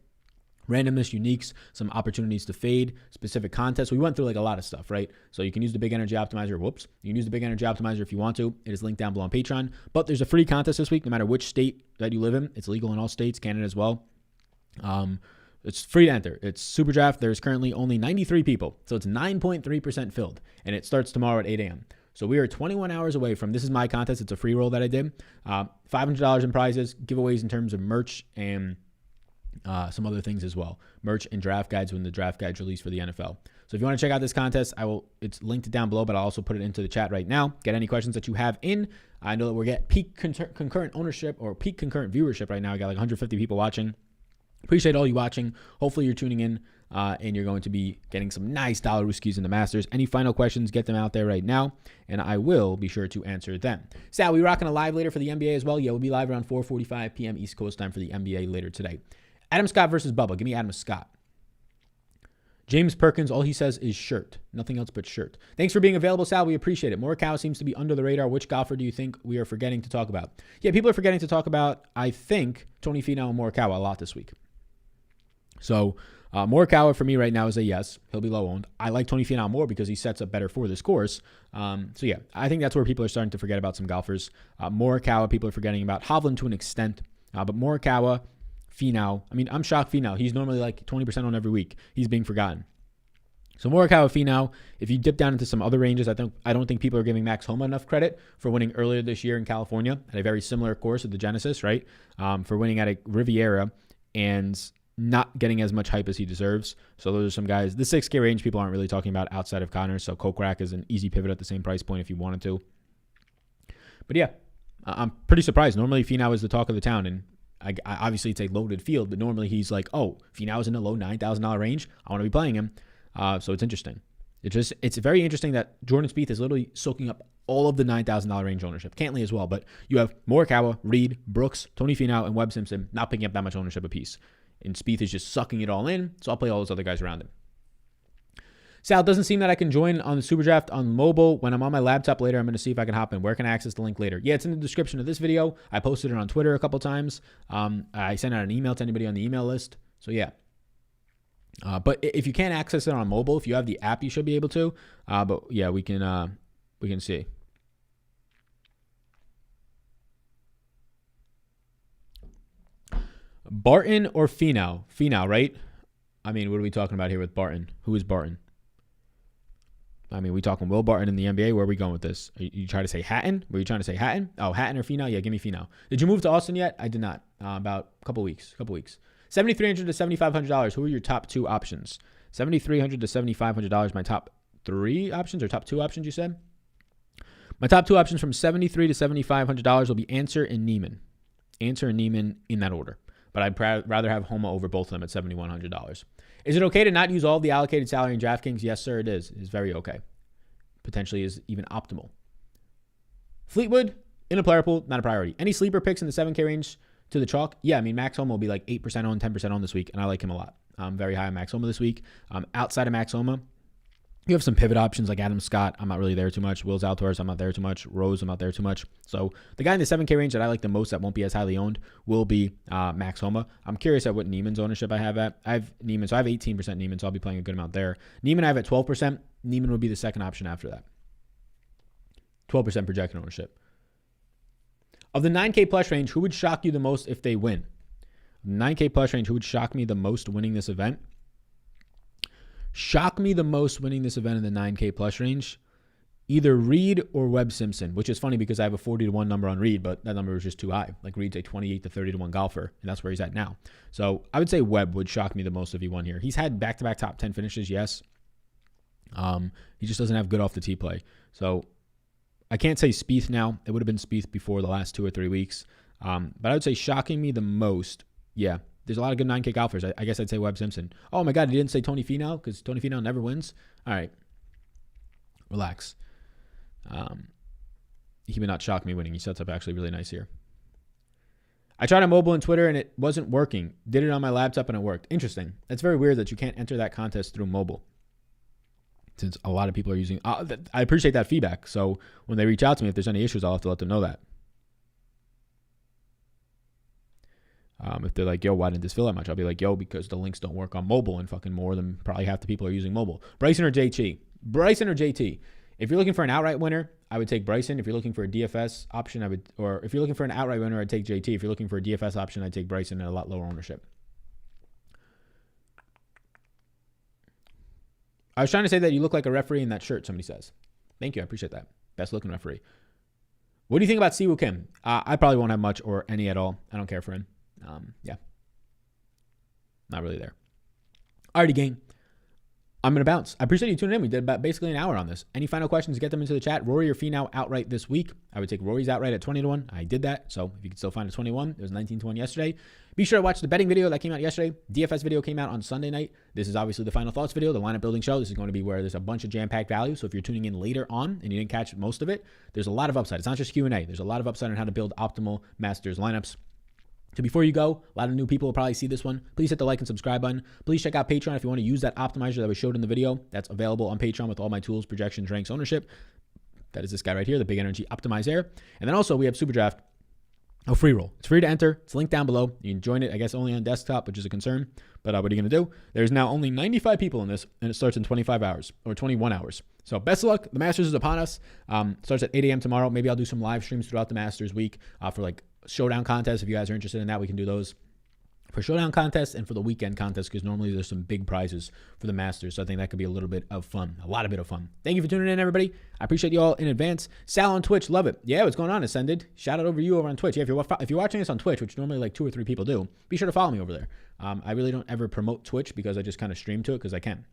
randomness, uniques, some opportunities to fade, specific contests. We went through like a lot of stuff, right? So you can use the Big Energy Optimizer. You can use the Big Energy Optimizer if you want to. It is linked down below on Patreon. But there's a free contest this week, no matter which state that you live in. It's legal in all states, Canada as well. It's free to enter. It's SuperDraft. There's currently only 93 people. So it's 9.3% filled. And it starts tomorrow at 8 a.m. So we are 21 hours away from, this is my contest. It's a free roll that I did. $500 in prizes, giveaways in terms of merch and some other things as well. Merch and draft guides when the draft guides released for the NFL. So if you want to check out this contest, it's linked down below, but I'll also put it into the chat right now. Get any questions that you have in. I know that we're getting peak concurrent ownership or peak concurrent viewership right now. I got like 150 people watching. Appreciate all you watching. Hopefully you're tuning in and you're going to be getting some nice dollar whiskies in the Masters. Any final questions, get them out there right now, and I will be sure to answer them. Sal, we rocking a live later for the NBA as well? Yeah, we'll be live around 4:45 p.m. East Coast time for the NBA later today. Adam Scott versus Bubba. Give me Adam Scott. James Perkins, all he says is shirt. Nothing else but shirt. Thanks for being available, Sal. We appreciate it. Morikawa seems to be under the radar. Which golfer do you think we are forgetting to talk about? Yeah, people are forgetting to talk about, I think, Tony Finau and Morikawa a lot this week. So Morikawa for me right now is a yes. He'll be low owned. I like Tony Finau more because he sets up better for this course. So yeah, I think that's where people are starting to forget about some golfers. Morikawa, people are forgetting about. Hovland to an extent. But Morikawa, Finau, I mean, I'm shocked Finau. He's normally like 20% on every week. He's being forgotten. So Morikawa, Finau, if you dip down into some other ranges, I don't think people are giving Max Homa enough credit for winning earlier this year in California at a very similar course at the Genesis, right? For winning at a Riviera and not getting as much hype as he deserves. So those are some guys. The 6K range people aren't really talking about outside of Connors. So Kokrak is an easy pivot at the same price point if you wanted to. But yeah, I'm pretty surprised. Normally Finau is the talk of the town, and I obviously it's a loaded field, but normally he's like, oh, Finau is in the low $9,000 range. I want to be playing him. So it's interesting. It's very interesting that Jordan Spieth is literally soaking up all of the $9,000 range ownership. Cantley as well, but you have Morikawa, Reed, Brooks, Tony Finau, and Webb Simpson not picking up that much ownership apiece. And Spieth is just sucking it all in, so I'll play all those other guys around him. Sal, doesn't seem that I can join on the SuperDraft on mobile. When I'm on my laptop later, I'm going to see if I can hop in. Where can I access the link later? Yeah, it's in the description of this video. I posted it on Twitter a couple times. I sent out an email to anybody on the email list. So yeah. But if you can't access it on mobile, if you have the app, you should be able to. But yeah, we can see. Barton or Finau? Finau, right? I mean, what are we talking about here with Barton? Who is Barton? I mean, we talking Will Barton in the NBA? Where are we going with this? You trying to say Hatton? Were you trying to say Hatton? Oh, Hatton or Finau? Yeah, give me Finau. Did you move to Austin yet? I did not. About a couple weeks. $7,300 to $7,500. Who are your top two options? $7,300 to $7,500. My top three options or top two options, you said? My top two options from $73,000 to $7,500 will be Answer and Neiman. Answer and Neiman in that order. But I'd rather have Homa over both of them at $7,100. Is it okay to not use all of the allocated salary in DraftKings? Yes, sir, it is. It's very okay. Potentially is even optimal. Fleetwood, in a player pool, not a priority. Any sleeper picks in the 7K range to the chalk? Yeah, I mean, Max Homa will be like 8% on, 10% on this week, and I like him a lot. I'm very high on Max Homa this week. Outside of Max Homa, you have some pivot options like Adam Scott. I'm not really there too much. Will Zalatoris, I'm not there too much. Rose, I'm not there too much. So the guy in the 7K range that I like the most that won't be as highly owned will be Max Homa. I'm curious at what Neiman's ownership I have at. I have Neiman, so I have 18% Neiman, so I'll be playing a good amount there. Neiman I have at 12%. Neiman would be the second option after that. 12% projected ownership. Of the 9K plus range, who would shock you the most if they win? 9K plus range, who would shock me the most winning this event? Shock me the most winning this event in the 9K plus range? Either Reed or Webb Simpson, which is funny because I have a 40-1 number on Reed, but that number is just too high. Like Reed's a 28 to 30-1 golfer, and that's where he's at now. So I would say Webb would shock me the most if he won here. He's had back-to-back top 10 finishes, yes. He just doesn't have good off the tee play. So I can't say Spieth now. It would have been Spieth before the last 2 or 3 weeks. But I would say shocking me the most, yeah. There's a lot of good 9K golfers. I guess I'd say Webb Simpson. Oh my God, he didn't say Tony Finau because Tony Finau never wins. All right. Relax. He would not shock me winning. He sets up actually really nice here. I tried on mobile and Twitter and it wasn't working. Did it on my laptop and it worked. Interesting. That's very weird that you can't enter that contest through mobile, since a lot of people are using. I appreciate that feedback. So when they reach out to me, if there's any issues, I'll have to let them know that. If they're like, yo, why didn't this fill that much? I'll be like, yo, because the links don't work on mobile, and fucking more than probably half the people are using mobile. Bryson or JT? Bryson or JT? If you're looking for an outright winner, I would take Bryson. If you're looking for a DFS option, or if you're looking for an outright winner, I'd take JT. If you're looking for a DFS option, I'd take Bryson at a lot lower ownership. I was trying to say that you look like a referee in that shirt, somebody says. Thank you. I appreciate that. Best looking referee. What do you think about Siwoo Kim? I probably won't have much or any at all. I don't care for him. Yeah. Not really there. Alrighty, gang. I'm going to bounce. I appreciate you tuning in. We did about basically an hour on this. Any final questions, get them into the chat. Rory or Finau outright this week. I would take Rory's outright at 20-1. I did that. So if you can still find a 21, it was 19-1 yesterday. Be sure to watch the betting video that came out yesterday. DFS video came out on Sunday night. This is obviously the final thoughts video, the lineup building show. This is going to be where there's a bunch of jam-packed value. So if you're tuning in later on and you didn't catch most of it, there's a lot of upside. It's not just Q&A. There's a lot of upside on how to build optimal Masters lineups. So before you go, a lot of new people will probably see this one. Please hit the like and subscribe button. Please check out Patreon if you want to use that optimizer that was showed in the video. That's available on Patreon with all my tools, projections, ranks, ownership. That is this guy right here, the Big Energy Optimizer. And then also we have SuperDraft, a free roll. It's free to enter. It's linked down below. You can join it, I guess, only on desktop, which is a concern. But what are you going to do? There's now only 95 people in this, and it starts in 25 hours or 21 hours. So best of luck. The Masters is upon us. Starts at 8 a.m. tomorrow. Maybe I'll do some live streams throughout the Masters week for like showdown contests. If you guys are interested in that, we can do those. for showdown contests and for the weekend contests, because normally there's some big prizes for the Masters. So I think that could be a little bit of fun, a lot of bit of fun. Thank you for tuning in, everybody. I appreciate you all in advance. Sal on Twitch, love it. Yeah, what's going on, Ascended? Shout out over you over on Twitch. Yeah, if you're watching this on Twitch, which normally like 2 or 3 people do, be sure to follow me over there. I really don't ever promote Twitch because I just kind of stream to it because I can.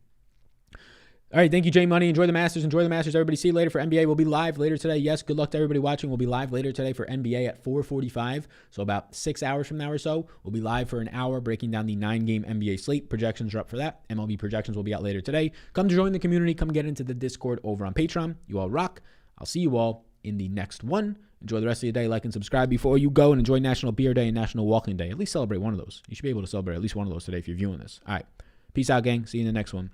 All right, thank you, J Money. Enjoy the Masters. Enjoy the Masters, everybody. See you later for NBA. We'll be live later today. Yes, good luck to everybody watching. We'll be live later today for NBA at 4:45. So about 6 hours from now or so, we'll be live for an hour breaking down the 9-game NBA slate. Projections are up for that. MLB projections will be out later today. Come to join the community. Come get into the Discord over on Patreon. You all rock. I'll see you all in the next one. Enjoy the rest of your day. Like and subscribe before you go, and enjoy National Beer Day and National Walking Day. At least celebrate one of those. You should be able to celebrate at least one of those today if you're viewing this. All right. Peace out, gang. See you in the next one.